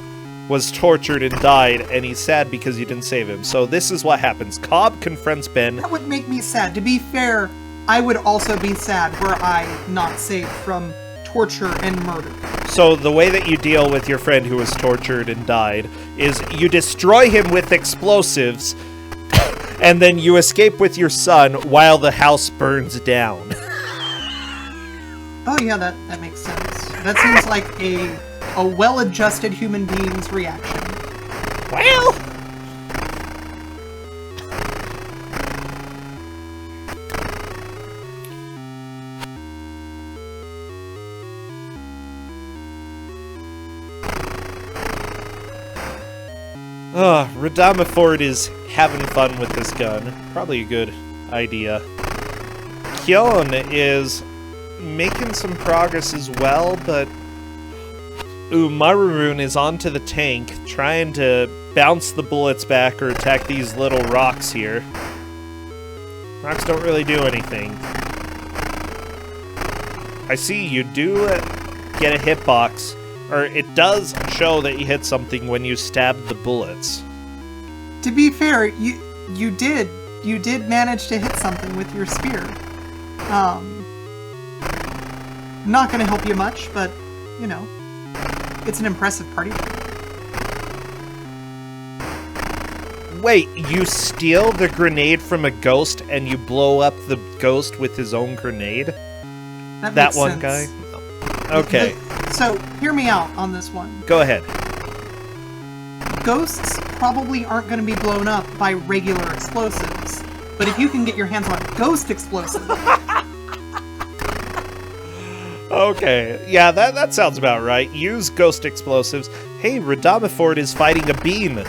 was tortured and died, and he's sad because you didn't save him. So this is what happens. Cobb confronts Ben. That would make me sad. To be fair, I would also be sad were I not saved from torture and murder. So the way that you deal with your friend who was tortured and died is you destroy him with explosives, and then you escape with your son while the house burns down. Oh yeah, that makes sense. That seems like a well-adjusted human being's reaction. Well... Radamafort is having fun with this gun. Probably a good idea. Kyon is making some progress as well, but... Ooh, Maruroon is onto the tank, trying to bounce the bullets back or attack these little rocks here. Rocks don't really do anything. I see you do get a hitbox, or it does show that you hit something when you stab the bullets. To be fair, you did manage to hit something with your spear. Not gonna help you much, but you know, it's an impressive party trick. Wait, you steal the grenade from a ghost and you blow up the ghost with his own grenade? That That makes one sense. guy? Okay. So, hear me out on this one. Go ahead. Ghosts probably aren't going to be blown up by regular explosives, but if you can get your hands on ghost explosives... Okay, yeah, that sounds about right. Use ghost explosives. Hey, Radamafort is fighting a beam.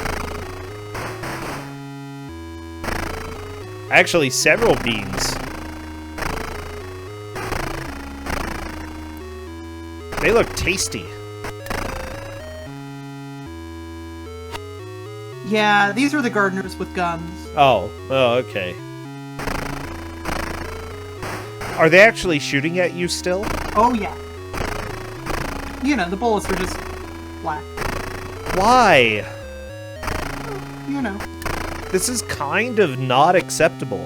Actually, several beams. They look tasty. Yeah, these are the gardeners with guns. Oh, okay. Are they actually shooting at you still? Oh yeah. You know, the bullets are just black. Why? You know. This is kind of not acceptable.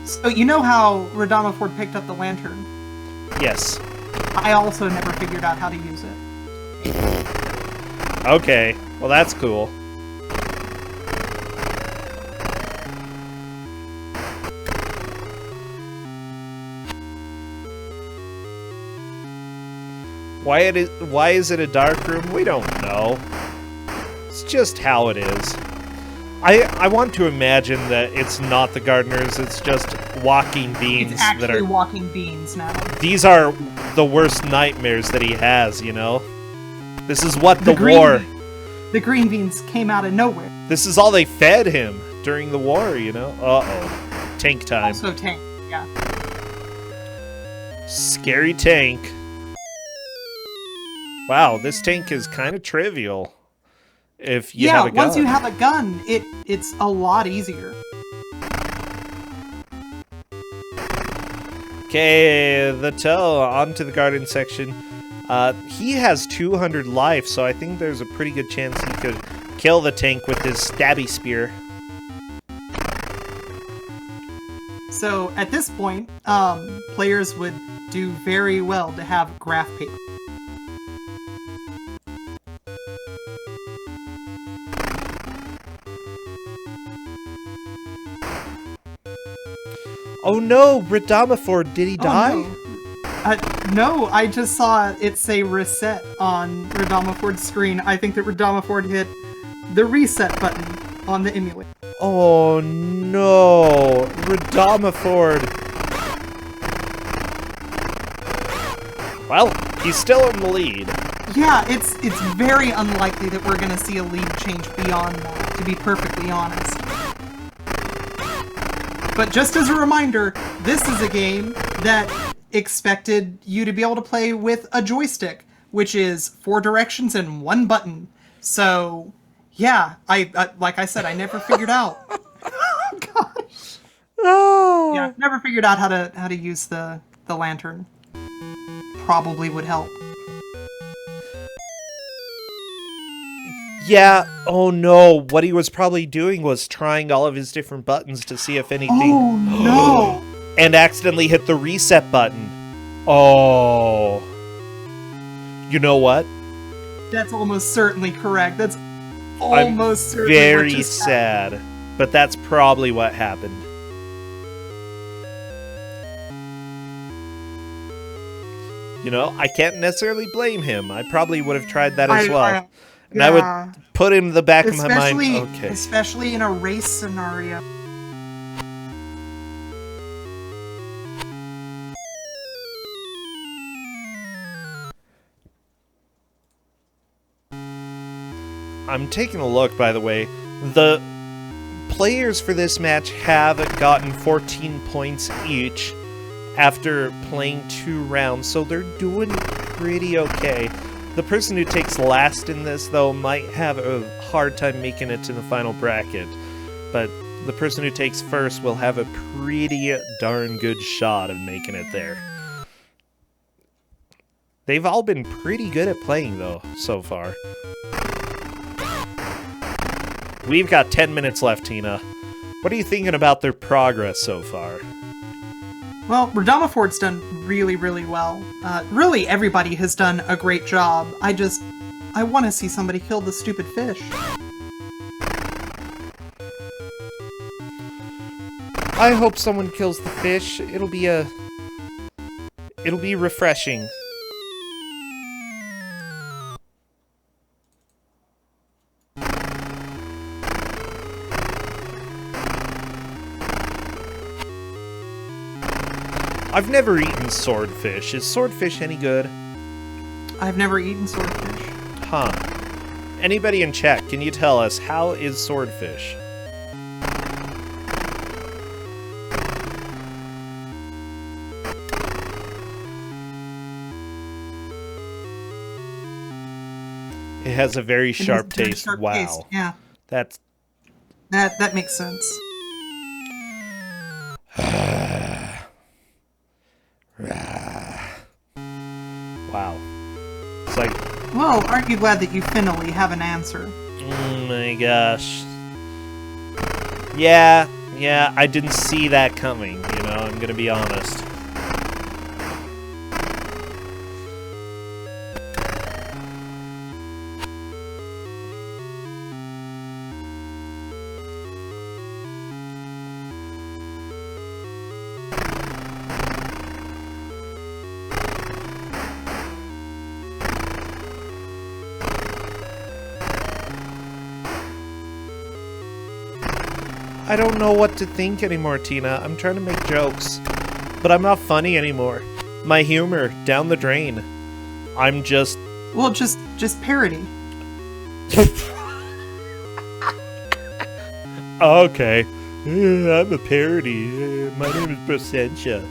So you know how Radamafort picked up the lantern? Yes. I also never figured out how to use it. Okay, well that's cool. Why is it a dark room? We don't know. It's just how it is. I want to imagine that it's not the gardeners, it's just walking beans It's actually that are... walking beans now. These are the worst nightmares that he has, you know? This is what the green, war... The green beans came out of nowhere. This is all they fed him during the war, you know? Uh-oh. Tank time. Also tank, yeah. Scary tank. Wow, this tank is kind of trivial. If you have a gun. Once you have a gun, it's a lot easier. Okay, the toe onto the garden section. He has 200 life, so I think there's a pretty good chance he could kill the tank with his stabby spear. So at this point, players would do very well to have graph paper. Oh no, Radamafort, did he die? Oh, no. No, I just saw it say reset on Radamaford's screen. I think that Radamaford hit the reset button on the emulator. Oh no, Radamaford. Well, he's still in the lead. Yeah, it's very unlikely that we're gonna see a lead change beyond that, to be perfectly honest. But just as a reminder, this is a game that expected you to be able to play with a joystick, which is 4 directions and 1 button. So, yeah, I like I said, I never figured out. Oh gosh. Oh. Yeah, never figured out how to use the lantern. Probably would help. Yeah, oh no, what he was probably doing was trying all of his different buttons to see if anything... Oh no! And accidentally hit the reset button. Oh. You know what? That's almost certainly correct. That's almost certainly what Very just happened. sad, but that's probably what happened. You know, I can't necessarily blame him. I probably would have tried that as well. And I would put him in the back of my mind. Okay. Especially in a race scenario. I'm taking a look, by the way. The players for this match have gotten 14 points each after playing 2 rounds, so they're doing pretty okay. The person who takes last in this, though, might have a hard time making it to the final bracket, but the person who takes first will have a pretty darn good shot of making it there. They've all been pretty good at playing, though, so far. We've got 10 minutes left, Tina. What are you thinking about their progress so far? Well, Radamaford's done really, really well. Really, everybody has done a great job. I want to see somebody kill the stupid fish. I hope someone kills the fish. It'll be refreshing. I've never eaten swordfish. Is swordfish any good? I've never eaten swordfish. Huh. Anybody in chat, can you tell us, how is swordfish? It has a very sharp taste. Wow. Taste. Yeah. That makes sense. Wow. It's like... Well, aren't you glad that you finally have an answer? Oh my gosh. Yeah, I didn't see that coming, you know, I'm gonna be honest. I don't know what to think anymore, Tina. I'm trying to make jokes, but I'm not funny anymore. My humor, down the drain. I'm just... Well, just parody. Okay. I'm a parody. My name is Placentia.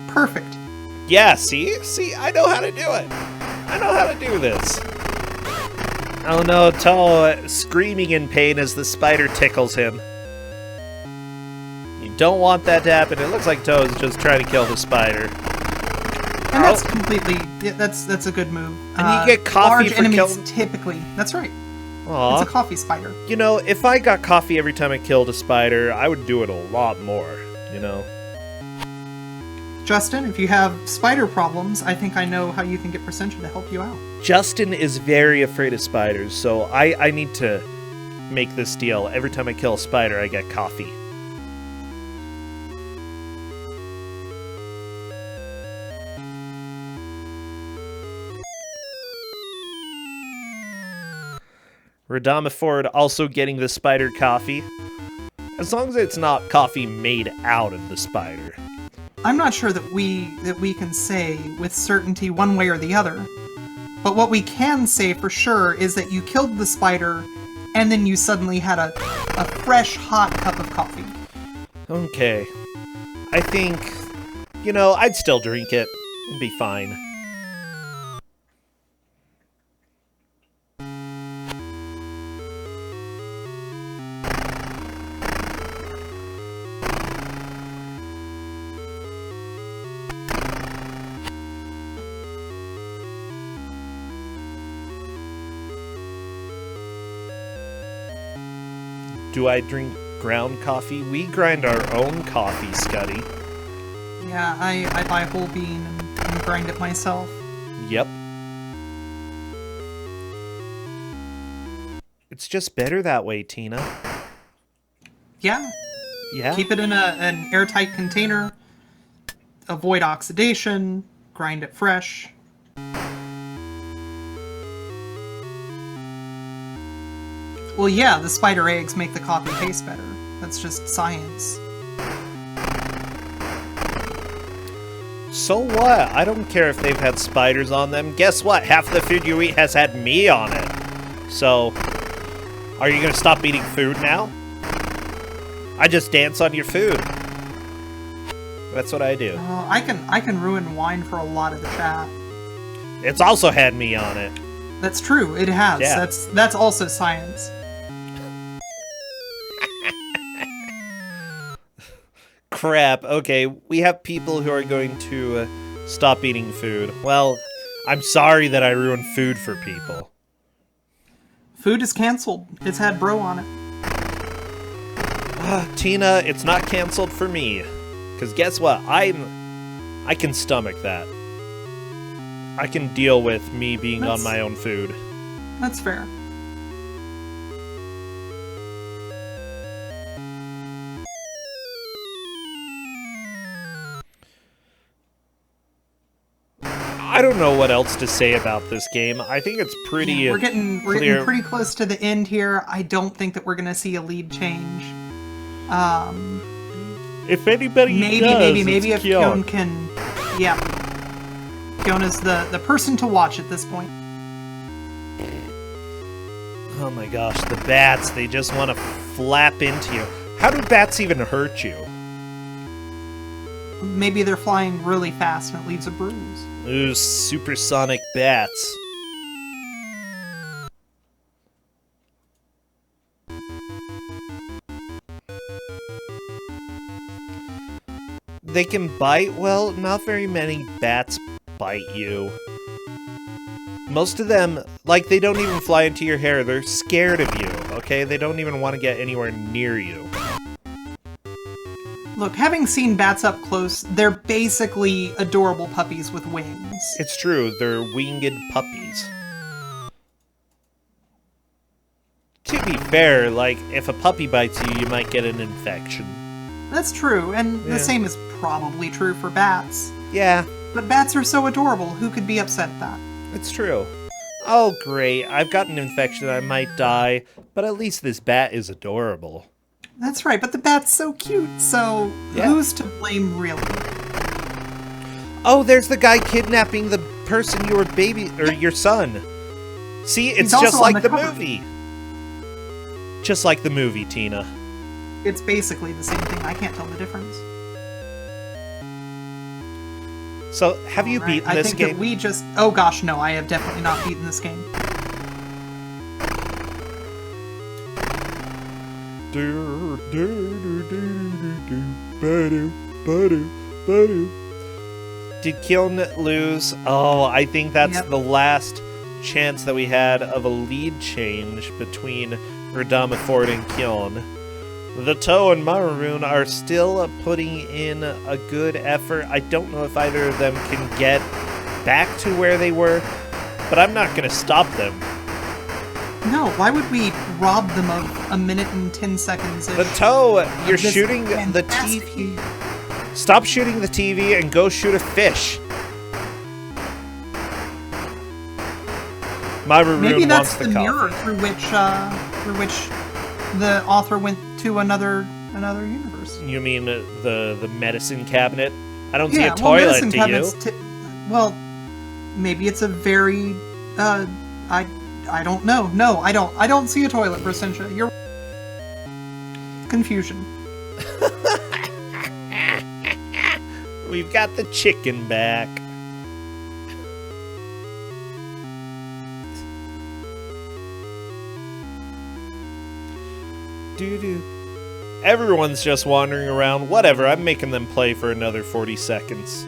Perfect. Yeah, see, I know how to do it. I know how to do this. Oh no, Toe screaming in pain as the spider tickles him. You don't want that to happen. It looks like Toe is just trying to kill the spider. And that's completely... Yeah, that's a good move. And you get coffee large for enemies killing... typically... That's right. Aww. It's a coffee spider. You know, if I got coffee every time I killed a spider, I would do it a lot more, you know? Justin, if you have spider problems, I think I know how you can get Placentia to help you out. Justin is very afraid of spiders, so I need to make this deal. Every time I kill a spider, I get coffee. Radama Ford also getting the spider coffee. As long as it's not coffee made out of the spider. I'm not sure that we can say with certainty one way or the other. But what we can say for sure is that you killed the spider, and then you suddenly had a fresh, hot cup of coffee. Okay. I think, you know, I'd still drink it. It'd be fine. Do I drink ground coffee? We grind our own coffee, Scuddy. Yeah, I buy a whole bean and grind it myself. Yep. It's just better that way, Tina. Yeah. Yeah? Keep it in an airtight container. Avoid oxidation. Grind it fresh. Well, yeah, the spider eggs make the coffee taste better. That's just science. So what? I don't care if they've had spiders on them. Guess what? Half the food you eat has had me on it. So, are you gonna stop eating food now? I just dance on your food. That's what I do. I can ruin wine for a lot of the chat. It's also had me on it. That's true. It has. Yeah. That's also science. Crap. Okay, we have people who are going to stop eating food. Well, I'm sorry that I ruined food for people. Food is canceled. It's had bro on it. Tina, it's not canceled for me. Because guess what? I can stomach that. I can deal with me being on my own food. That's fair. I don't know what else to say about this game. I think it's pretty Yeah, we're getting clear. pretty close to the end here. I don't think that we're gonna see a lead change. If anybody Maybe if Kyon can, yeah. Kyon is the person to watch at this point. Oh my gosh, the bats, they just want to flap into you. How do bats even hurt you? Maybe they're flying really fast and it leaves a bruise. Ooh, supersonic bats. They can bite? Well, not very many bats bite you. Most of them, like, they don't even fly into your hair. They're scared of you, okay? They don't even want to get anywhere near you. Look, having seen bats up close, they're basically adorable puppies with wings. It's true, they're winged puppies. To be fair, like, if a puppy bites you, you might get an infection. That's true, and the same is probably true for bats. Yeah, But bats are so adorable, who could be upset at that? it's true. Oh, great, I've got an infection, I might die, but at least this bat is adorable. That's right, but the bat's so cute, so Yeah. who's to blame, really? Oh, there's the guy kidnapping the person you were your son. See, it's also just on like the the cover. movie. Just like the movie, Tina. It's basically the same thing, I can't tell the difference. So, have you Right, beaten this I think game? that we just... Oh gosh, no, I have definitely not beaten this game. Did Kyon lose? Oh, I think that's Yep. the last chance that we had of a lead change between Radama Ford and Kyon. The Toe and Maroon are still putting in a good effort. I don't know if either of them can get back to where they were, but I'm not going to stop them. No, why would we rob them of a minute and 10 seconds? The Toe, you're shooting the TV. Stop shooting the TV and go shoot a fish. My Maroon Maybe that's wants the the mirror coffee. through which the author went to another universe. You mean the medicine cabinet? I don't see Yeah, a toilet, medicine do you? cabinets well, maybe it's a very I don't know. No, I don't. I don't see a toilet, Brasentia. You're confusion. We've got the chicken back. Doo-doo. Everyone's just wandering around. Whatever, I'm making them play for another 40 seconds.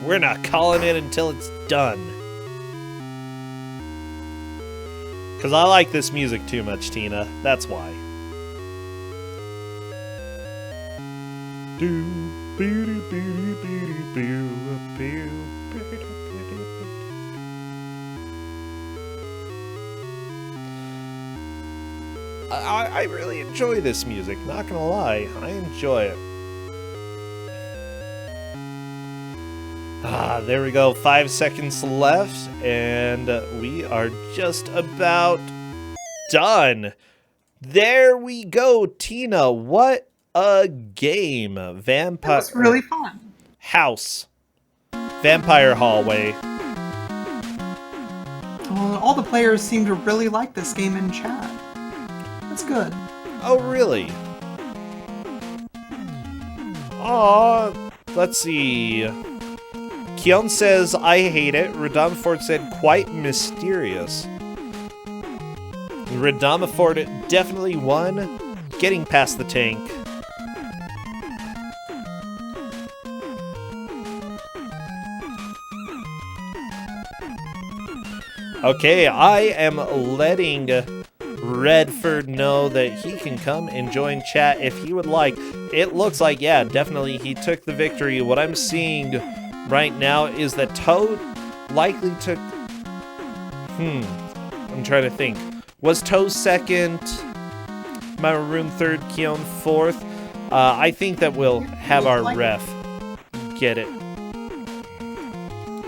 We're not calling it until it's done. Because I like this music too much, Tina. That's why. I really enjoy this music, not gonna lie. I enjoy it. There we go. 5 seconds left, and we are just about done. There we go, Tina. What a game. Vampire. That was really fun. House. Vampire Hallway. All the players seem to really like this game in chat. That's good. Oh, really? Aw, let's see. Keon says, I hate it. Redamafort said, quite mysterious. Redamafort definitely won. Getting past the tank. Okay, I am letting Redford know that he can come and join chat if he would like. It looks like, yeah, definitely he took the victory. What I'm seeing right now is that Toad likely took... I'm trying to think. Was Toad second? My Maroon third, Keon fourth? I think that we'll have our ref get it.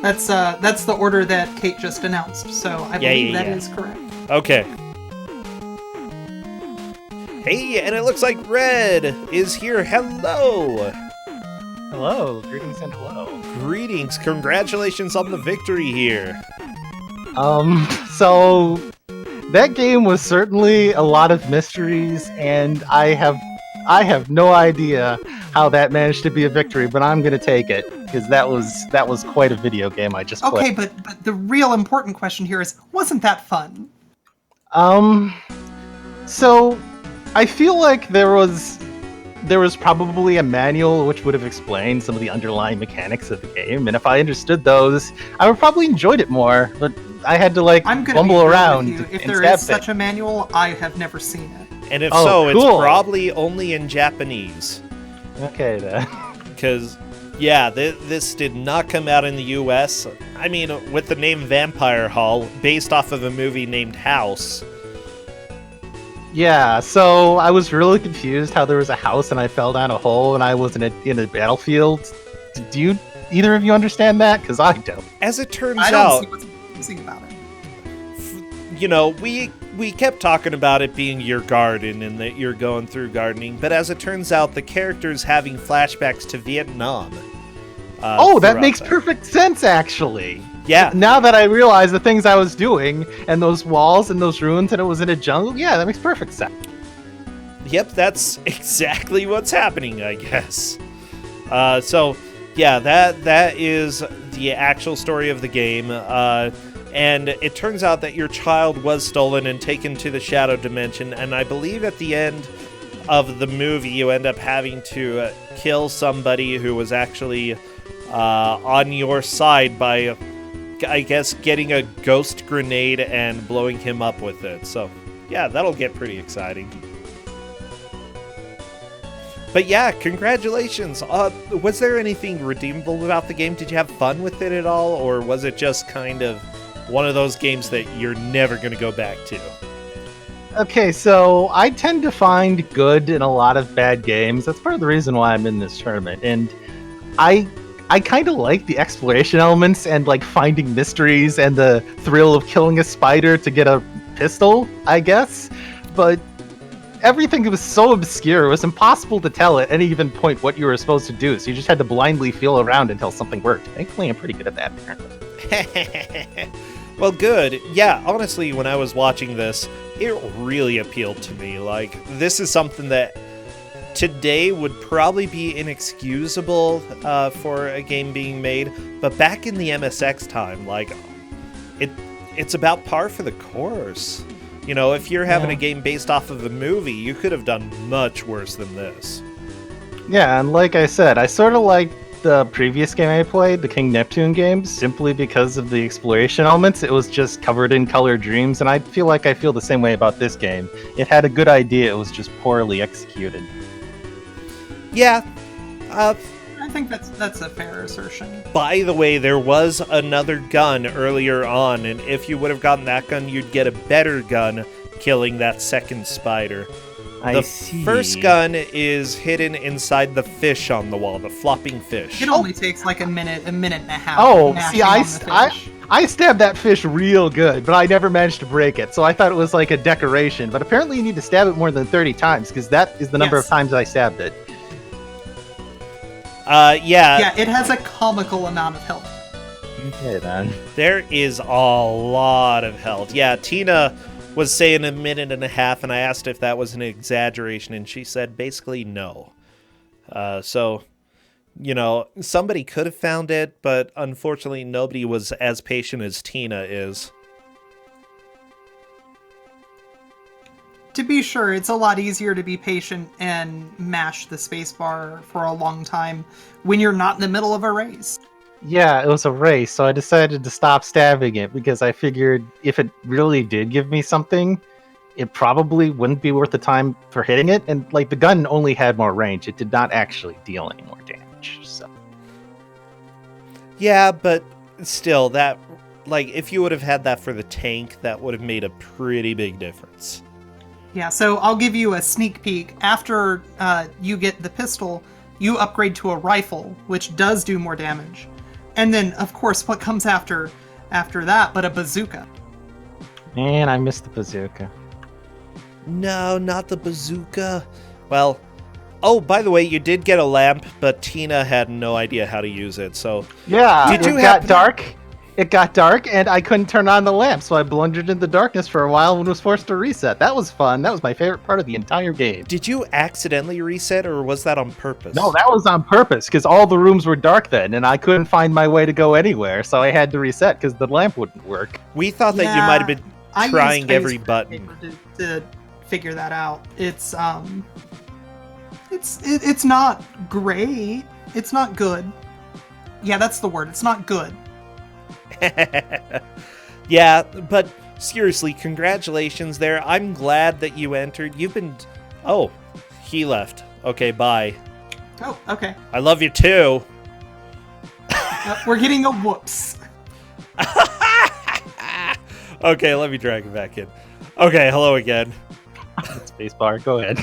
That's the order that Kate just announced, so I believe that is correct. Okay. Hey, and it looks like Red is here. Hello! Hello, greetings and hello. Greetings, congratulations on the victory here. So that game was certainly a lot of mysteries, and I have no idea how that managed to be a victory, but I'm gonna take it because that was quite a video game I just played. Okay, but the real important question here is, wasn't that fun? So I feel like there was probably a manual which would have explained some of the underlying mechanics of the game, and if I understood those, I would probably enjoyed it more. But I had to bumble around. If there is such a manual, I have never seen it. And if cool. It's probably only in Japanese. Okay, then. Because, yeah, this did not come out in the US. I mean, with the name Vampire Hall, based off of a movie named House. Yeah, so I was really confused how there was a house and I fell down a hole and I was in a battlefield. Do either of you understand that? Because I don't. As it turns I out, don't see what's confusing about it. You know, we kept talking about it being your garden and that you're going through gardening, but as it turns out, the character's having flashbacks to Vietnam. That makes perfect sense, actually. Yeah. Now that I realize the things I was doing, and those walls and those ruins, and it was in a jungle, yeah, that makes perfect sense. Yep, that's exactly what's happening, I guess. So, yeah, that is the actual story of the game. And it turns out that your child was stolen and taken to the Shadow Dimension, and I believe at the end of the movie you end up having to kill somebody who was actually on your side by, I guess, getting a ghost grenade and blowing him up with it. So, yeah, that'll get pretty exciting. But yeah, congratulations. Was there anything redeemable about the game? Did you have fun with it at all, or was it just kind of one of those games that you're never going to go back to? Okay, so I tend to find good in a lot of bad games. That's part of the reason why I'm in this tournament. And I I kind of like the exploration elements and like finding mysteries and the thrill of killing a spider to get a pistol, I guess. But everything was so obscure, it was impossible to tell at any given point what you were supposed to do, so you just had to blindly feel around until something worked. Thankfully, I'm pretty good at that, apparently. Well, good. Yeah, honestly, when I was watching this, it really appealed to me. Like, this is something that today would probably be inexcusable for a game being made, but back in the MSX time, like, it's about par for the course. You know, if you're having a game based off of a movie, you could have done much worse than this. Yeah, and like I said, I sort of like the previous game I played, the King Neptune game, simply because of the exploration elements. It was just covered in colored dreams, and I feel the same way about this game. It had a good idea, it was just poorly executed. Yeah. I think that's a fair assertion. By the way, there was another gun earlier on, and if you would have gotten that gun, you'd get a better gun killing that second spider. The first gun is hidden inside the fish on the wall, the flopping fish. It only takes like a minute and a half. Oh, see, I stabbed that fish real good, but I never managed to break it, so I thought it was like a decoration. But apparently you need to stab it more than 30 times, because that is the number of times I stabbed it. Yeah, it has a comical amount of health. Okay, then. There is a lot of health. Yeah, Tina was saying a minute and a half, and I asked if that was an exaggeration, and she said basically no. So, you know, somebody could have found it, but unfortunately nobody was as patient as Tina is. To be sure, it's a lot easier to be patient and mash the spacebar for a long time when you're not in the middle of a race. Yeah, it was a race, so I decided to stop stabbing it because I figured if it really did give me something, it probably wouldn't be worth the time for hitting it. And like the gun only had more range; it did not actually deal any more damage. So. Yeah, but still, that if you would have had that for the tank, that would have made a pretty big difference. Yeah, so I'll give you a sneak peek. After you get the pistol, you upgrade to a rifle, which does do more damage. And then, of course, what comes after that but a bazooka? Man, I missed the bazooka. No, not the bazooka. Well, oh, by the way, you did get a lamp, but Tina had no idea how to use it, so... Yeah, it got dark. It got dark, and I couldn't turn on the lamp, so I blundered in the darkness for a while and was forced to reset. That was fun. That was my favorite part of the entire game. Did you accidentally reset, or was that on purpose? No, that was on purpose, because all the rooms were dark then, and I couldn't find my way to go anywhere, so I had to reset because the lamp wouldn't work. We thought that you might have been trying every button. To figure that out. It's not great. It's not good. Yeah, that's the word. It's not good. Yeah, but seriously, congratulations there. I'm glad that you entered. You've been... Oh, he left. Okay, bye. Oh, okay. I love you too. We're getting a whoops. Okay, let me drag him back in. Okay, hello again. Spacebar, go ahead.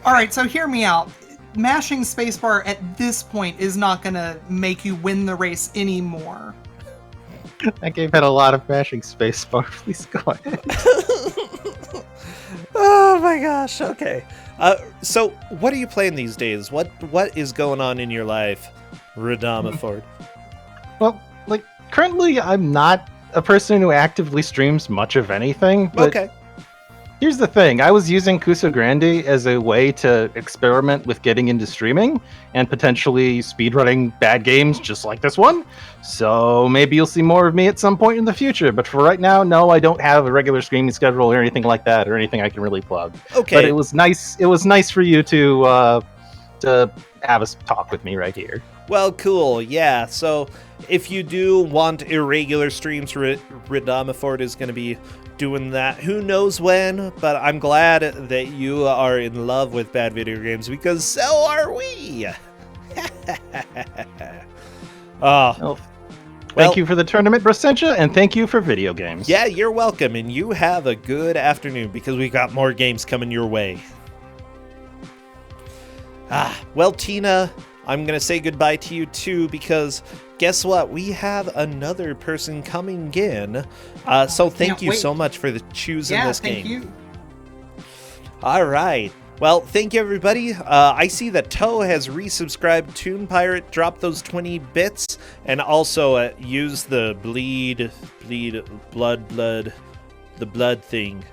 Alright, so hear me out. Mashing spacebar at this point is not gonna make you win the race anymore. That game had a lot of mashing spacebar. Please go ahead. Oh my gosh, okay. So, what are you playing these days? What is going on in your life, Radama Ford? Well, currently I'm not a person who actively streams much of anything, but okay. Here's the thing. I was using Kusogr4nde as a way to experiment with getting into streaming and potentially speedrunning bad games just like this one. So maybe you'll see more of me at some point in the future. But for right now, no, I don't have a regular streaming schedule or anything like that, or anything I can really plug. Okay. But it was nice. It was nice for you to have us talk with me right here. Well, cool. Yeah. So if you do want irregular streams, Radama Ford is going to be doing that. Who knows when, but I'm glad that you are in love with bad video games, because so are we. Thank you for the tournament, Brasentia, and thank you for video games. Yeah, you're welcome, and you have a good afternoon, because we got more games coming your way. Well, Tina, I'm going to say goodbye to you too, because guess what? We have another person coming in. So thank you wait. so much for choosing Yeah, this thank game. you. All right. Well, thank you, everybody. I see that Toe has resubscribed. Toon Pirate dropped those 20 bits, and also use the blood thing.